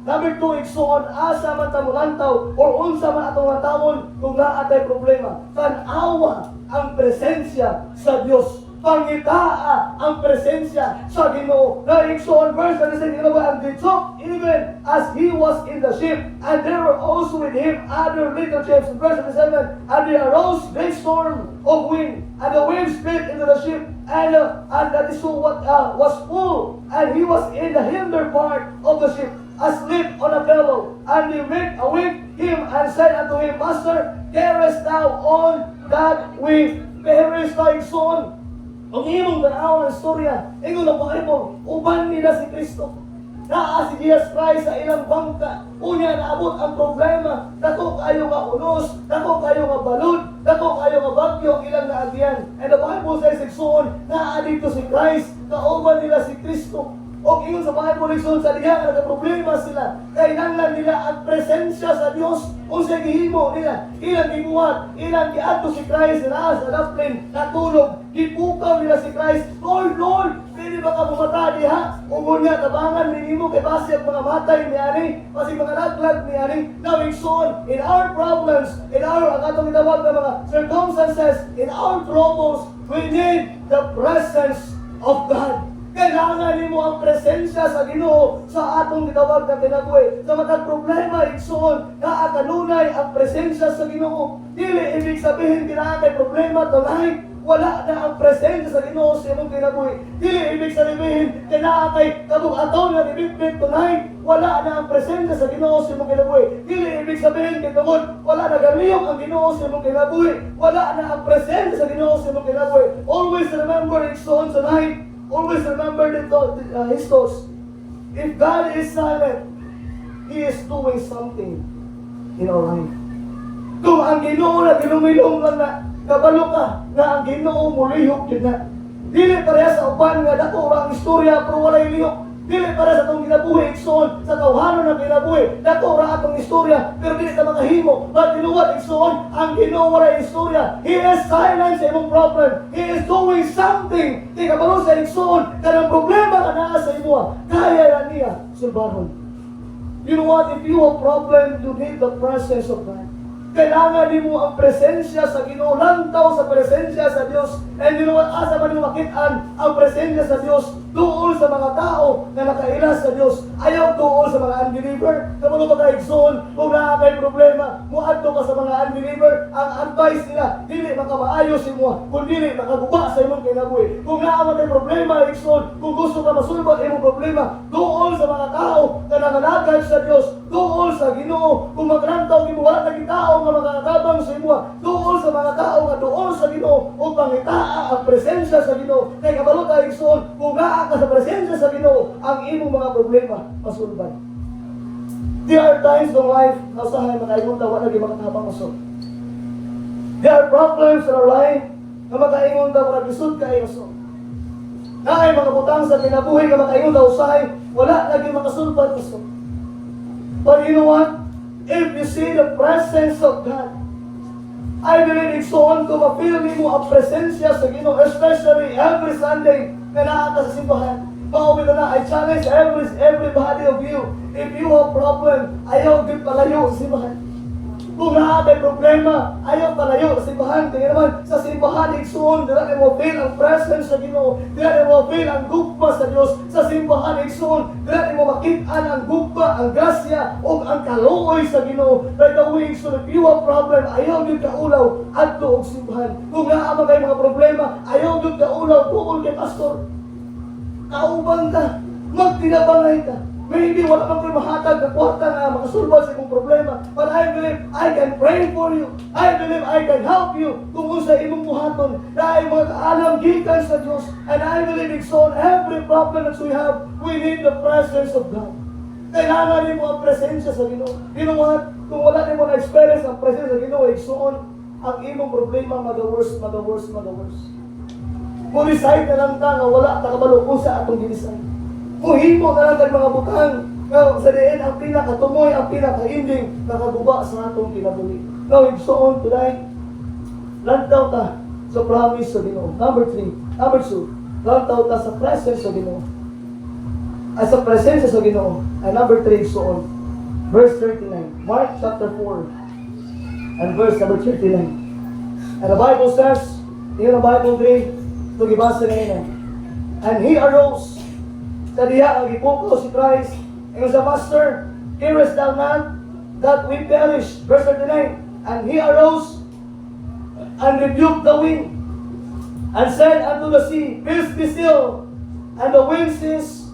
Number 2, igsoon, asa man tamulantaw, or unsa man atong natawon, kung naa tay problema. Tanawa ang presensya sa Dios. Pangitaa ang presensya sa Ginoo. Na igsoon, verse 36, and they took even as he was in the ship, and there were also with him other little ships. Verse 37, and there arose great storm of wind, and the wind split into the ship, and that is what was full, and he was in the hinder part of the ship, asleep on a pillow. And they awake him and said unto him, Master, carest thou on that we perish thy son? Ang imong tanaw ng istorya, ingon ang Bible, uban nila si Kristo. Naa si Jesus Christ sa ilang bangka. Unya naabot ang problema. Dako kayo nga unos, dako kayo nga balod, dako kayo nga bagyo ang ilang naagyan. And the Bible says, igsoon, naa dito si Christ, kauban nila si Kristo. O ingon sa Bible, igsoon, sa diha nga nagka-problema sila. Kailangan nila ang presensya sa Dios. Kung sa gihimo nila, ilang gibuhat, ilang giadto si Christ na sa daplin, natulog, gipukaw nila si Christ. Lord, Lord, pwede ba ka bumata diha? Ugon nga, tabangan ninimo kay base ang mga matay ni Ani, kasi mga laglag ni Ani. Now, igsoon, in our problems, in our, ang atong itawag na mga circumstances, in our troubles, we need the presence of God. Kailangan nimo ang presensya sa Ginoo sa atong gitawag na kinabuhi. Sa matag problema, igsoon, naa kanunay ang presensya sa Ginoo. Dili ibig sabihin kinaa kay problema tonight, wala na ang presensya sa Ginoo sa imong kinabuhi. Dili ibig sabihin kinaa kay kabug-ataw na ibigpit tonight, wala na ang presensya sa Ginoo sa imong kinabuhi. Dili ibig sabihin kay tungod wala na galiyong ang Ginoo sa imong kinabuhi, wala na ang presensya sa Ginoo sa imong kinabuhi. Always remember igsoon tonight. Always remember his thoughts. If God is silent, He is doing something in our life. Kung ang Ginoo na ginumilong lang na kabalo ka nga ang Ginoo mulihok yun na. Dili pareha sa uban nga dako ra ang istorya pero walay lihok. Dili pareha sa itong kinabuhi igsoon sa tawhanon ng kinabuhi. Dako ra atong istorya pero dili ka makahimo. But tinuod igsoon ang Ginoo walay istorya. He is silent sa imong problem. He is doing something. Di kabalo sa igsoon kanang problema ka naa sa imo. Kaya ra niya sulbaron. You know what? If you have problem, you need the presence of God. Kailangan din mo ang presensya sa Ginoo, lantaw sa presensya sa Diyos. And you know what? Asa man mo makitaan ang presensya sa Diyos dool sa mga tao na nakailas sa Diyos. Ayaw dool sa mga unbeliever. Kapag magkaigsoon, kung nakakay problema, muadto ka sa mga unbeliever, ang advice nila, dili makamaayos si mo, kung dili makaguba sa imong kinabuhi. Kung naaman kay problema, igsoon, kung gusto ka masulbat imong problema, dool sa mga tao na nanganagay sa Diyos, dool sa Ginoo. Kung maglantaw mo, wala naging tao nga makakatabang sa imo, dool sa mga tao nga dool sa Ginoo, o pangitaa ang presensya sa Ginoo. Kay kabalo ka igsoon, kung naa ka sa presensya sa Ginoo, ang imong mga problema masulban. There are times in life na usahay makaingon ta wala gyud makatabang usab. There are problems in our life na makaingon ta wala gisud kay usab. Naay mga butang sa kinabuhi nga makaingon ta usahay wala lagi makasulban usab. But you know what? If you see the presence of God, I believe igsoon ko ma-feel nimo ang presensya sa Ginoo, especially every Sunday na naa ka sa simbahan. Pauwi ka na, I challenge everybody of you. If you have problem, ayaw din palayo sa simbahan. Kung naatay problema, ayaw palayo sa simbahan. Kaya naman, sa simbahan, igsoon, dila mo feel ang presence sa Ginoo. Dila mo feel ang gugma sa Diyos. Sa simbahan, igsoon, dila mo makitaan ang gugma, ang grasya, o ang kaluoy sa Ginoo. By the way, igsoon, if you have problem, ayaw din kaulaw at doog simbahan. Kung naaman kayo mga problema, ayaw din kaulaw doon kay pastor. Kauban ka, magtinabangay ka. Maybe wala kang mahatag na kwarta na makasulbad sa imong problema. But I believe I can pray for you. I believe I can help you kung sa imong buhaton. Dahil mga kaalam gikan sa Diyos. And I believe it's on every problem that we have, we need the presence of God. Kailangan din mo ang presensya sa Ginoo. You know what? Kung wala din mo na-experience ang presensya sa Ginoo, it's on ang imong problema mag-worse. Kung decide na lang ta nga wala takabalo kung sa atong ginisay. Kung himo na lang kag mga butang, nga sa diin ang pinakatumoy, ang pinaka-ending nakaguba sa atong kinabuhi. Now, it's on today. Lantaw ta sa promise sa Ginoo. Number 2, lantaw ta sa presence sa Ginoo. Ay sa presensya sa Ginoo. And number 3, so on. Verse 39. Mark chapter 4 and verse number 39. And the Bible says, in the Bible 3, ito gibasa na yun. And he arose. Sa diya ang ipupo si Christ. And sa Master, hearest thou not that we perish? Verse 39. And he arose and rebuked the wind and said unto the sea, Peace be still. And the wind ceased,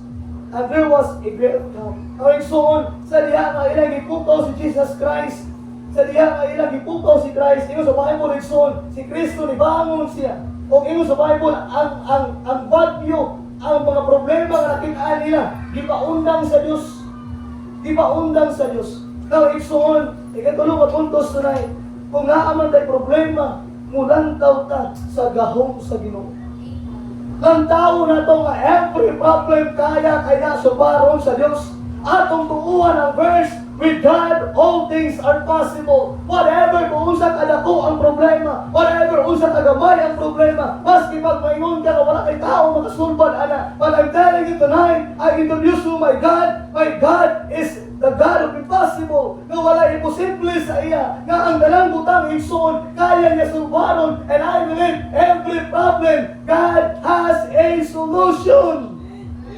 and there was a great calm. Ang igsoon, sa diya nga ilang ipupo si Jesus Christ. Sa diya nga ilang ipupo si Christ. Ino sa Bible igsoon, si Kristo ni bangon siya. O ino sa Bible, ang bagyo, ang mga problema na nakitaan nila, gipaundang sa Diyos. Gipaundang sa Diyos. Now, igsoon, ikatulong at puntos tonight, kung naaman tayo problema, mulantaw ta sa gahong sa Ginoo. Lantaw na ito nga every problem kaya subaron sa Diyos. Atong tuuan ang verse, with God, all things are possible. Whatever kung unsa kadako ang problema, whatever unsa kagamay ang problema, maski pag maingon ka na wala kay tao makasulbad ana. But I'm telling you tonight, I introduce you my God. My God is the God of impossible. Na wala imposible sa iya. Na ang dalang butang igsoon, kaya niya sulbaron. And I believe every problem, God has a solution.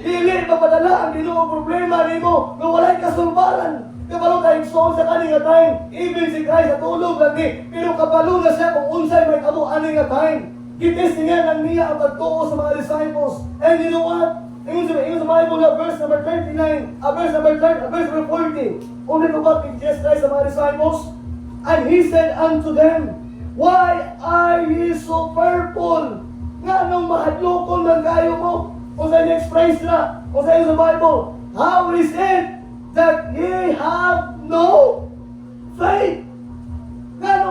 Dili papadala ang Ginoo problema nimo nga walay kasulbaran. Kabalo ka igsoon sa kaning nga time, even si Christ sa tulog lang ni, pero kabalo na siya kung unsay may kamo ani nga time. Gitistingan lang niya ang pagtuo sa mga disciples. And you know what? Ingon sa Bible na verse number 39, verse number 40. Only to God in Jesus Christ sa mga disciples. And he said unto them, Why are ye so fearful? Nga nung mahadlokon man kayo mo? Kung sa niya express na, kung sa sa Bible, how is it that ye have no faith? Nga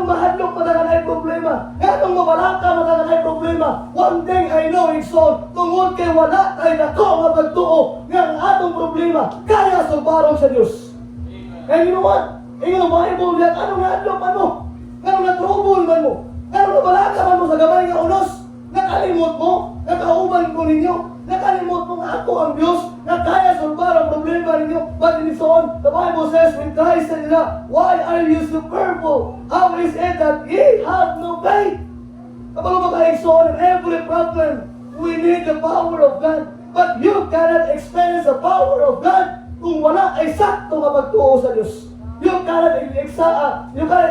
problema. One thing I know, Igsoon, tungod kay wala kay dako nga pagtuo nga ang atong problema kaya sulbaron sa Dios. And you know what? Ingon ang Bible niya, ano nga adlok man mo? Ano nga trouble man mo? Ano nga balaka man mo sa gamay nga unos? Nakalimot mo? Nakauban ko ninyo? Nakalimot mo nga ako ang Diyos na kaya sulbar ang problema ninyo. But in Son, the Bible says, when Christ said nila, why are you so fearful? How is it that ye have no faith? Kapag ba kayo, Son, in every problem, we need the power of God. But you cannot experience the power of God kung wala ay sakto nga pagtuo sa Diyos. You cannot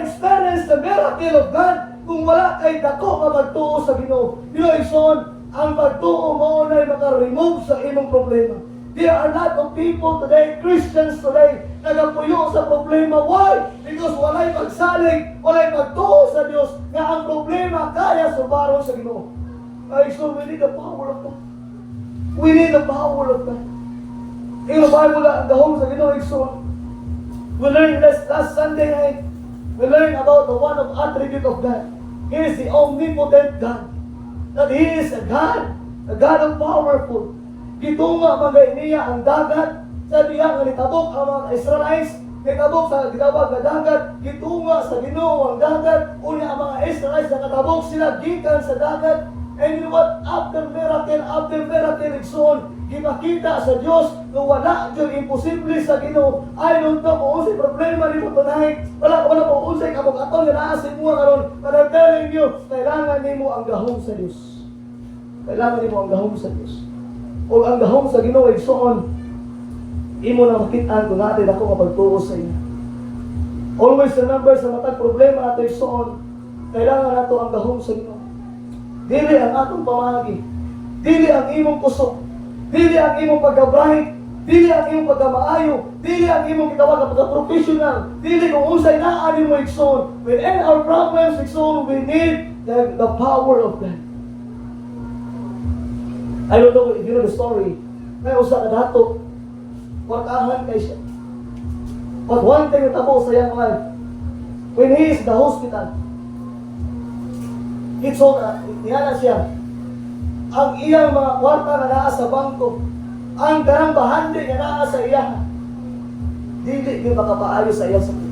experience the miracle of God kung wala ay dako nga pagtuo sa Ginoo. You know, Son, ang pagtuo mo na maka-remove sa imong problema. There are a lot of people today, Christians today, nagapuyo sa problema. Why? Because walay pagsalig, walay pagtuo sa Dios nga ang problema kaya sulbaron sa Ginoo. Ay, so we need the power of God. We need the power of God. In the Bible, the home sa Ginoo, Son, we learned last Sunday night, we learned about the one of attribute of God. He is the omnipotent God. That He is a God of powerful. Gitunga magay niya ang dagat, sa diya nga nitabok ang mga Israelites, nitabok sa gitawag nga dagat, gitunga sa Ginoo ang dagat, unya ang mga Israelites nakatabok sila gikan sa dagat. And you know what? After miracle, Son, gipakita sa Dios na wala dyan imposible sa Ginoo. I don't know kung unsay problema nimo tonight. Wala kung unsay kabukaton nga naa sa imo karon. But I'm telling you, kailangan nimo ang gahom sa Dios. Kailangan nimo ang gahom sa Dios. O ang gahom sa Ginoo, Son, imo na makita kung natin ako mapagtuo sa iyo. Always remember sa matag problema nato, Son, kailangan nato ang gahom sa Ginoo. Dili ang atong pamagi, dili ang imong kusog, dili ang imong pagka-bright, dili ang imong pagka-maayo, dili ang imong gitawag nga pagka-professional, dili kung unsay naa nimo, Igsoon. Within our problems, Igsoon, we need the power of God. I don't know if you know the story. May usa ka dato, wakahan kay siya. But one thing natabo sa iyang life, when he is in the hospital, niya siya, ang iyang mga kwarta na naa sa bangko, ang karang bahandi na naa sa iya, dili di makapaayo sa iya sakit.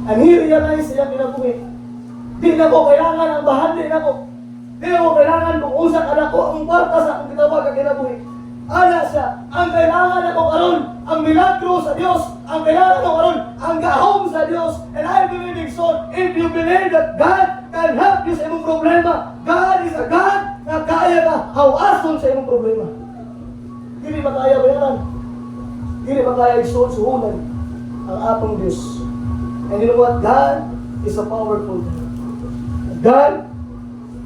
And he realized siya kinabuhi, di na ko kailangan ang bahandi na ko, di na ko kailangan kung usak anak ko ang kwarta sa akong gitawag ang kinabuhi. Ana siya, ang kailangan ako karon, ang milagro sa Dios, ang kailangan ako karon, ang gahom sa Dios. And I believe, Son, if you believe that God can help you sa imong problema, God is a God na kaya ka hawason sa imong problema. Dili makaya bayaran, dili makaya isuhunan ang atong Dios. And you know what? God is a powerful God. God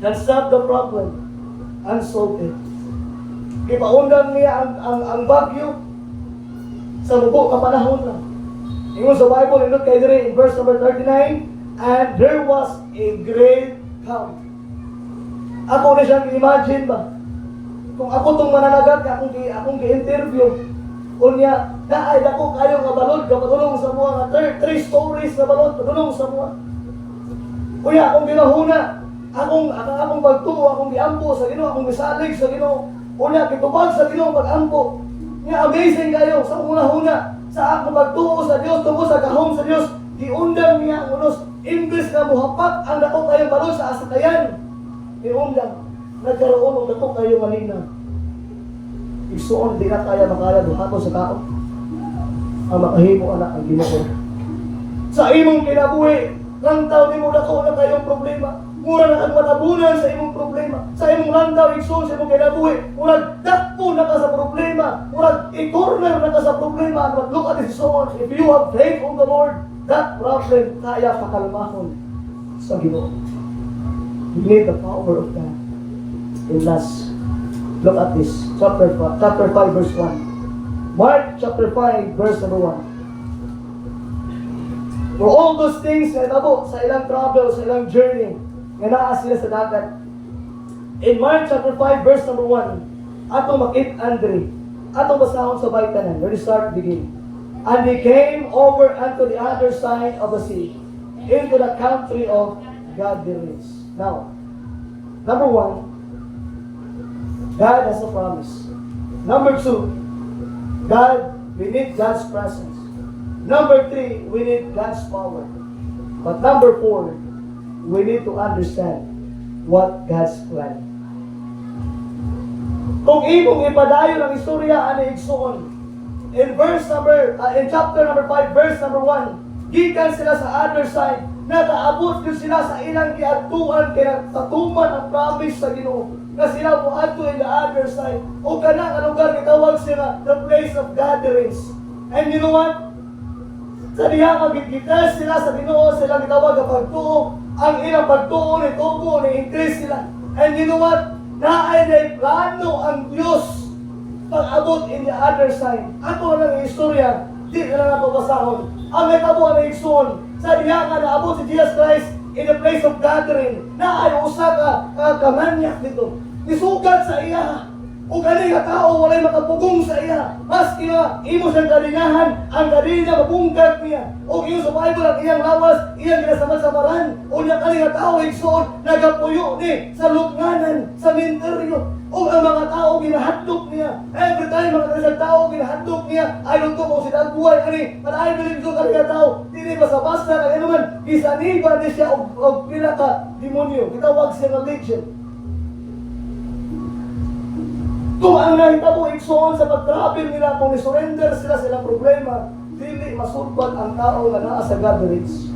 can solve the problem and solve it. Ipaundang niya ang bagyo sa mubo ka panahon lang. Ingon sa Bible, inot kay dire in verse number 39, and there was a great calm. Ako na siyang imagine ba? Kung ako tong mananagat, akong gi-interview, unya, naay dako kayo nga balod, kapatulong sa mga nga 3 stories na balod, patulong sa mga. Unya, akong ginahuna, akong pagtuo, akong giampo sa Ginoo, akong gisalig sa Ginoo. Una, kitubag sa Ginoo pag-ampo. Nga amazing kayo sa una-una. Sa akong pagtuo sa Dios, tubo sa gahom sa Dios, giundang niya ang unos. Imbes na muhapak ang dako kayong balon sa asakayan. Giundang. Nagkaroon ng dako kayo malina. Igsoon, di na kaya makaya duhato sa tao. Ang makahimo anak ang Ginoo. Sa imong kinabuhi, lantaw nimo dako na kayong problema. Mura na kang matabunan sa imong problema. Sa imong landaw, Igsoon, sa imong kinabuhi. Murag dakpo na ka sa problema. Murag i-corner na ka sa problema. But look at this, Igsoon. If you have faith on the Lord, that problem kaya pakalmahon sa Ginoo. You need the power of God. And last, look at this. Chapter 5, verse 1. Mark chapter 5, verse number 1. For all those things na nabo sa ilang travel, sa ilang journey, nga naa sila sa dagat. In Mark chapter 5, verse number 1, atong makit Andre, atong basahon sa Baitanan. Where we start begin. And they came over unto the other side of the sea, into the country of Gadarenes. Now, Number one, God has a promise. Number two, we need God's presence. Number three, we need God's power. But number four, we need to understand what God's plan. Kung imong ipadayon ang istorya ani igsoon, in chapter number 5, verse number 1, gikan sila sa other side, nakaabot din sila sa ilang giadtuan kaya tatuman ang promise sa Ginoo. Na sila mo adto in the other side. O kana nga lugar gitawag sila the place of gatherings. And you know what? Sa diha magigita sila sa Ginoo, sila gitawag nga pagtuo. Ang ilang pagtuo ni tubo ni increase sila. And you know what? Naay na plano ang Diyos pag-abot in the other side. Ako lang istorya, di na lang ako basahon. Ang natabo na igsoon, sa diha nga naabot si Jesus Christ in the place of gathering, na ay usa ka kamanyak dito. Nisugat sa iya. O kani nga tao walay makapugong sa iya. Maski nga imo siyang kalinahan, ang kalina mabungkat niya. O iyo sa Bible ang iyang lawas, iyang ginasamaran. O niya kani nga tao igsoon nagapuyo ni sa luknganan, sa minteryo. O ang mga tao ginahadlok niya. Every time mga isang tao ginahadlok niya, I don't know kung sila buhay ani. But I believe ko kani nga tao, dili basta-basta kaya naman gisaniba ni siya og pila ka demonyo. Gitawag siya ng legion. Kung ang nahitabo igsoon sa pag-travel nila, kung ni-surrender sila sa ilang problema, dili masulbat ang tao na naa sa gatherings.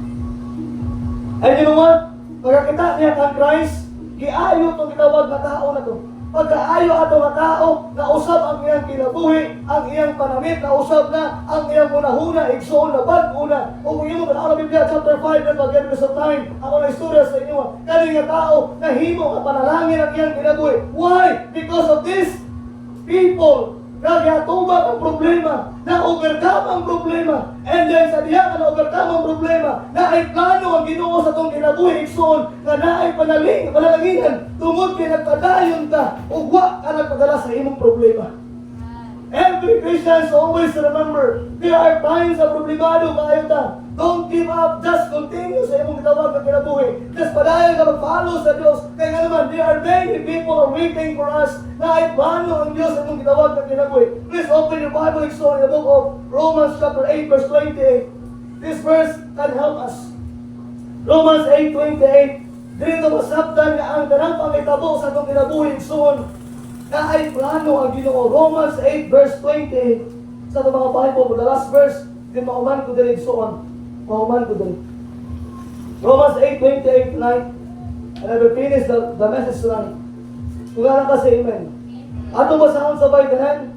And you know what? Pagkakita niya kang Christ, giayo itong gitawag na tao na to. Pagkaayo ato nga tao, nausap ang iyang kinabuhi, ang iyang panamit, nausap na ang iyang unahuna, igsoon na bag-una. O kung iyong na Biblia, chapter 5, na pag-get sa time, ako na istorya sa inyo, kani nga tao, nahimo ang panalangin ang iyang kinabuhi. Why? Because of this people nag-atubag ang problema, na-overcome ang problema, and then sa diha ka na-overcome ang problema, na ay plano ang Ginoo sa itong kinabuhi igsoon, na ay panalanginan, tungod kay nagpadayon ka, o wa ka nagpadala sa imong problema. Every Christian always remember, there are times na problemado kayo ta. Don't give up, just continue sa imong gitawag na kinabuhi. Just padayon ka mag-follow sa Diyos. Kaya nga naman, there are many people are waiting for us na ay plano ang Diyos sa imong gitawag na kinabuhi. Please open your Bible in the book of Romans chapter 8 verse 28. This verse can help us. Romans 8:28. Dito masabtan nga ang tanang pangitabo sa itong kinabuhi igsoon na ay plano ang Ginoo. Romans 8 verse 28. Sa itong mga Bible, the last verse, din mauman ko din igsoon. Mauman ko din. Romans 8:28 tonight. And I will finish the message tonight. Tungala ka sa amen. Ato basahon sa Bible,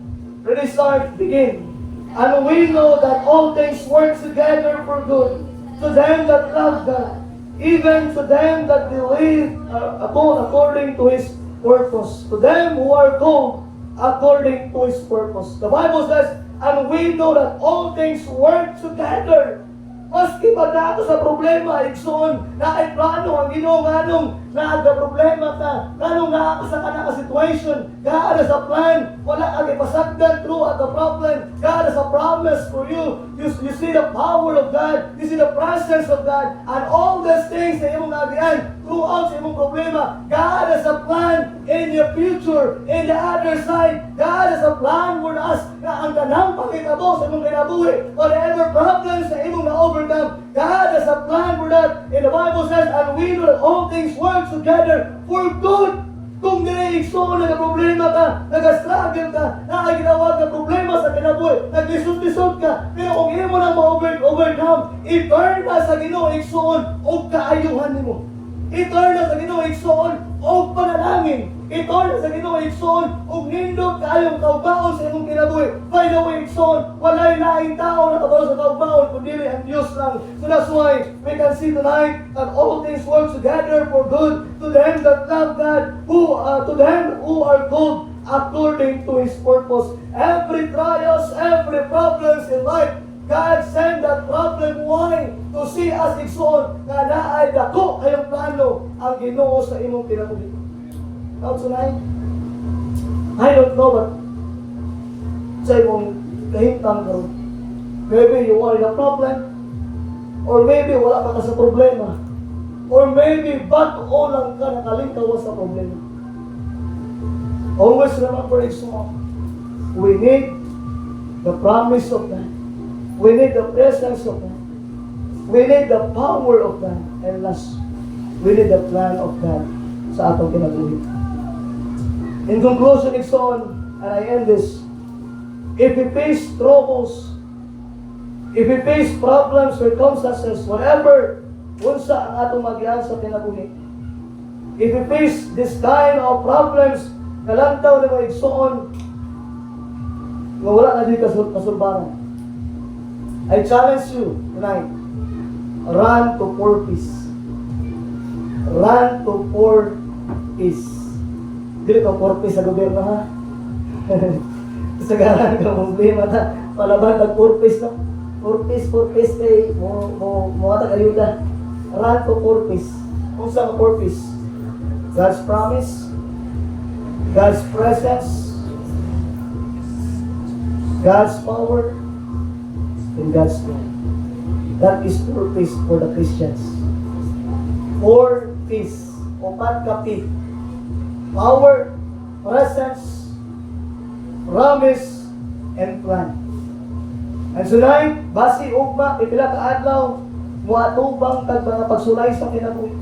ready, start, begin. And we know that all things work together for good to them that love God, even to them that believe according to His purpose. To them who are called according to His purpose. The Bible says, and we know that all things work together. Maski pa dato sa problema, igsoon, na ay plano ang Ginoo nganong nagka-problema ka, nganong nakakasa ka na ka-situation, God has a plan, wala kang ipasagdan throughout the problem, God has a promise for you. You see the power of God, you see the presence of God, and all these things na imong nagian, throughout sa imong problema, God has a plan in your future, in the other side, God has a plan for us, na ang tanang pagkitabo sa imong kinabuhi, whatever problems na imong na-overcome, God has a plan for that. And the Bible says, and we know that all things work together for good. Kung nire-igsoon na problema ka, nag-struggle ka, na ay ginawag na problema sa kinabuhi, nag-lisod-lisod ka, pero kung hindi mo na ma-overcome, i-turn na sa Ginoo igsoon o kaayuhan mo. I-turn na sa Ginoo igsoon o panalangin. I-turn na sa Ginoo igsoon o nindot kaayong kaubaon sa imong kinabuhi. By the way, igsoon, walay laing tao na kabalo sa kaubaon, kundi ang Diyos lang. So that's why we can see tonight that all things work together for good to them that love God, to them who are called according to His purpose. Every trials, every problems in life, God send that problem why? To see us igsoon nga naay dako kayong plano ang Ginoo sa imong kinabuhi. Now tonight, I don't know what sa imong kahimtang karon. Maybe you are in a problem, or maybe wala ka sa problema. Or maybe bato lang ka nakalingkaw sa problema. Always remember it's small. We need the promise of God. We need the presence of God. We need the power of God. And last, we need the plan of God sa atong kinabuhi. In conclusion, it's on, and I end this. If we face troubles, if we face problems, circumstances, whatever, unsa ang atong magian sa kinabuhi. If we face this kind of problems, kalantaw na maigsoon, nga wala na di kasulbaran. I challenge you tonight, run to purpose. Run to purpose. Dili ka purpose sa gobyerno, ha? Sagaran ka problema na palaban ng purpose, no? Purpose kay mo ata ayuda. Run to purpose. Kung saan ang purpose? God's promise, God's presence, God's power, and God's plan. That is purpose for the Christians. Purpose, upat kapi. Power, presence, promise, and plan. And tonight, basi ugma, pipila ka adlaw, muatubang kag mga pagsulay sa kinabuhi.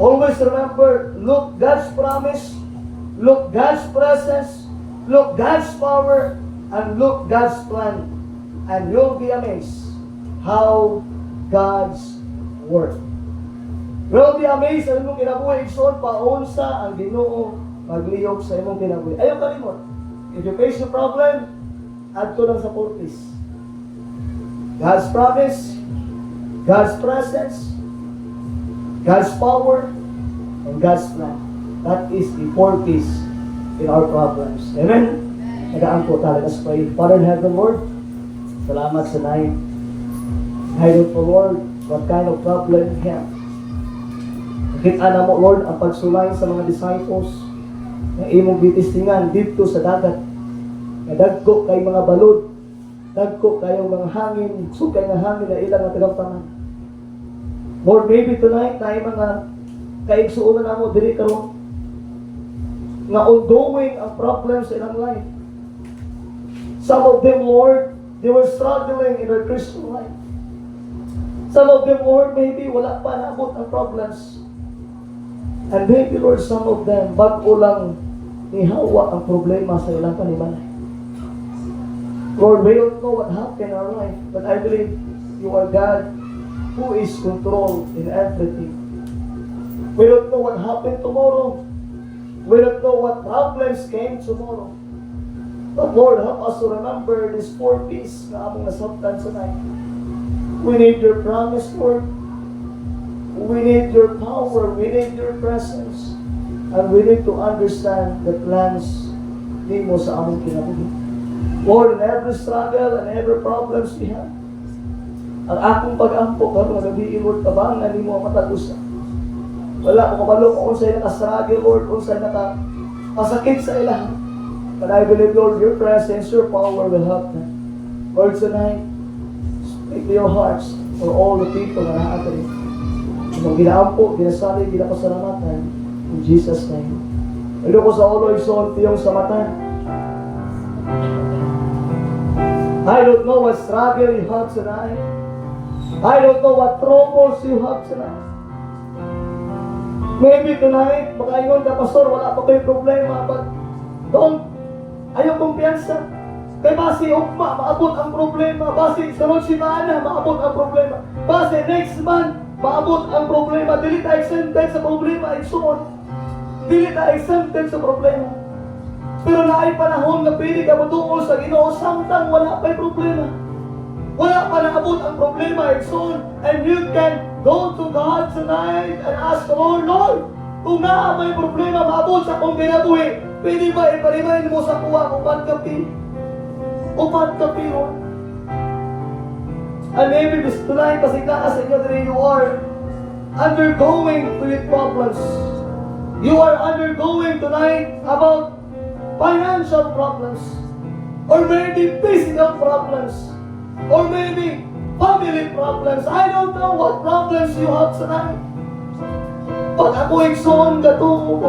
Always remember, look God's promise, look God's presence, look God's power, and look God's plan. And you'll be amazed how God's work. You'll be amazed sa imong kinabuhi, igsoon paunsa ang Ginoo magliyok sa imong kinabuhi. Ayaw kalimot. If you face a problem, adto lang sa purpose. God's promise, God's presence, God's power, and God's plan. That is the purpose in our problems. Amen? Nagaan po tayo. Let's pray. Father in heaven, Lord, salamat sa night. I don't know, Lord, what kind of problem we have. Nakita na mo, Lord, ang pagsulay sa mga disciples na imong bitistingan dito sa dagat. Nadagko kay mga balod, dagko kayong mga hangin, sukay nga hangin na ilang nga tagamtaman. Lord, maybe tonight na mga kaigsuunan na mo diri karon nga ongoing ang problems in our life. Some of them, Lord, they were struggling in their Christian life. Some of them, Lord, maybe wala pa naabot ang problems. And maybe, Lord, some of them, bago lang nihawa ang problema sa ilang panimalay. Lord, we don't know what happened in our life, but I believe you are God who is controlled in everything. We don't know what happened tomorrow. We don't know what problems came tomorrow. But Lord, help us to remember this four P's na among nasabtan tonight. We need your promise, Lord. We need your power. We need your presence. And we need to understand the plans ni mo sa aming kinabuhi. Lord, in every struggle and every problems we have, ang akong pag-ampo karong gabi, Lord, tabangan ni mo ang matagusa. Wala ko kabalo kung sa'yo naka-struggle, Lord, kung sa'yo naka-pasakit sa ilang. But I believe, Lord, your presence, your power will help them. Lord, tonight, speak to your hearts for all the people na naatay. Kung ginaampo, ginasali, ginapasalamatan, in Jesus' name. Ilo ko sa ulo, ison, tiyong sa mata. I don't know what struggle you have tonight. I don't know what troubles you have tonight. Maybe tonight, makaingon ka, Pastor, wala pa kayo problema, but don't, ayaw kumpiyansa. Kaya basi ugma, maabot ang problema. Basi sunod simana, maabot ang problema. Basi next month, maabot ang problema. Dili tayo exempted sa problema, igsuon. Dili tayo exempted sa problema. Pero naay panahon na pwede ka matungkol sa Ginoo samtang wala pa'y problema. Wala pa naabot ang problema, igsoon. And you can go to God tonight and ask the Lord, Lord, kung naa may problema maabot sa kong kinabuhi, pwede ba iparimahin mo sa kuha upat kapi? Upat kapi, Lord. And maybe this tonight, kasi ka sa inyo that you are undergoing with problems. You are undergoing tonight about financial problems, or maybe physical problems, or maybe family problems. I don't know what problems you have tonight. Pag ako igsoon ka to,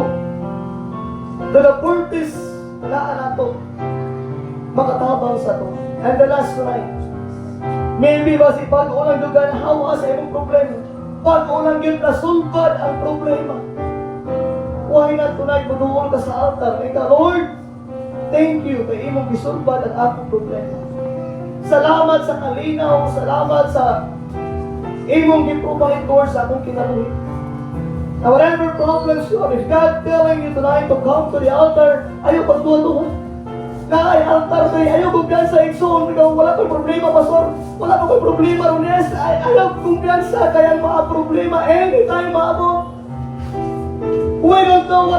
the purpose, laan na to, makatabang sa to. And the last tonight, maybe ba si pag-ulang dugan, hawa sa imong problema. Pag-ulang yun, nasulbad ang problema. Why not tonight, magduol ka sa altar, kay ka, Lord, thank you, kay imong gisulbad ang akong problema. Salamat sa kalinaw, salamat sa imong giprovide, Lord, sa akong kinabuhi. Now, whatever problems you have, if God telling you tonight to come to the altar, ayaw pagduwa-duwa. Na ay altar kay ayaw kumpiyansa igsoon, ikaw wala kang problema, pastor. Wala kang problema, Runes. Ayaw kumpiyansa, kaya mga problema, anytime maabot. We don't know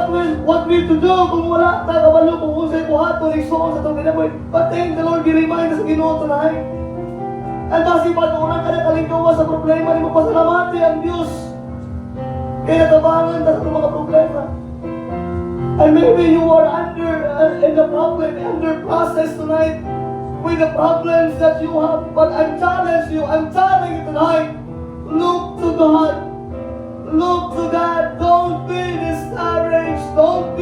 what we to do kung wala ta kabalo kung unsay buhaton igsoon sa itong kinabuhi. But thank the Lord, gi-remind us sa Ginoo tonight. At basi pag-unang ka na kalingkawa sa problema, ni mapasalamati ang Diyos. Kaya natabangan ta sa itong mga problema. And maybe you are in the problem, under process tonight with the problems that you have. But I'm telling you tonight, look to God. Look to God. Don't be discouraged. Don't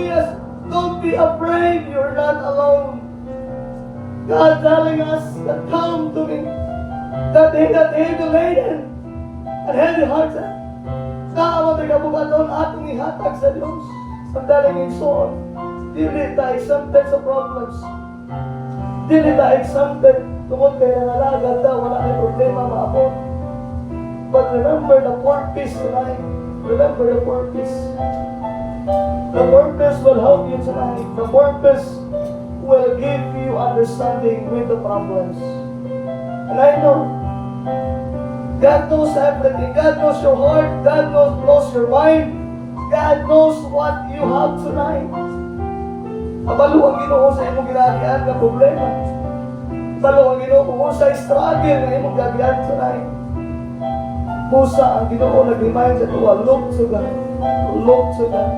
be afraid. You're not alone. God telling us that come to me, that they that heavy laden and heavy hearted. Kaawat ay kabugaton atong ihatag sa Diyos. Ang daling igsoon, dili ta exempted sa problems. Dili ta exempted tungod kay nangalagad ta, wala kay problema maabot. But remember the purpose tonight. Remember the purpose. The purpose will help you tonight. The purpose will give you understanding with the problems. And I know God knows everything. God knows your heart. God knows your mind. God knows what you have tonight. Abalo ang Ginoo sa imong ginagian nga problema. Abalo ang Ginoo kung sa struggle nga imong gagian tonight. Musa ang Ginoo nag-remind sa tuwa, look to God. Look to God.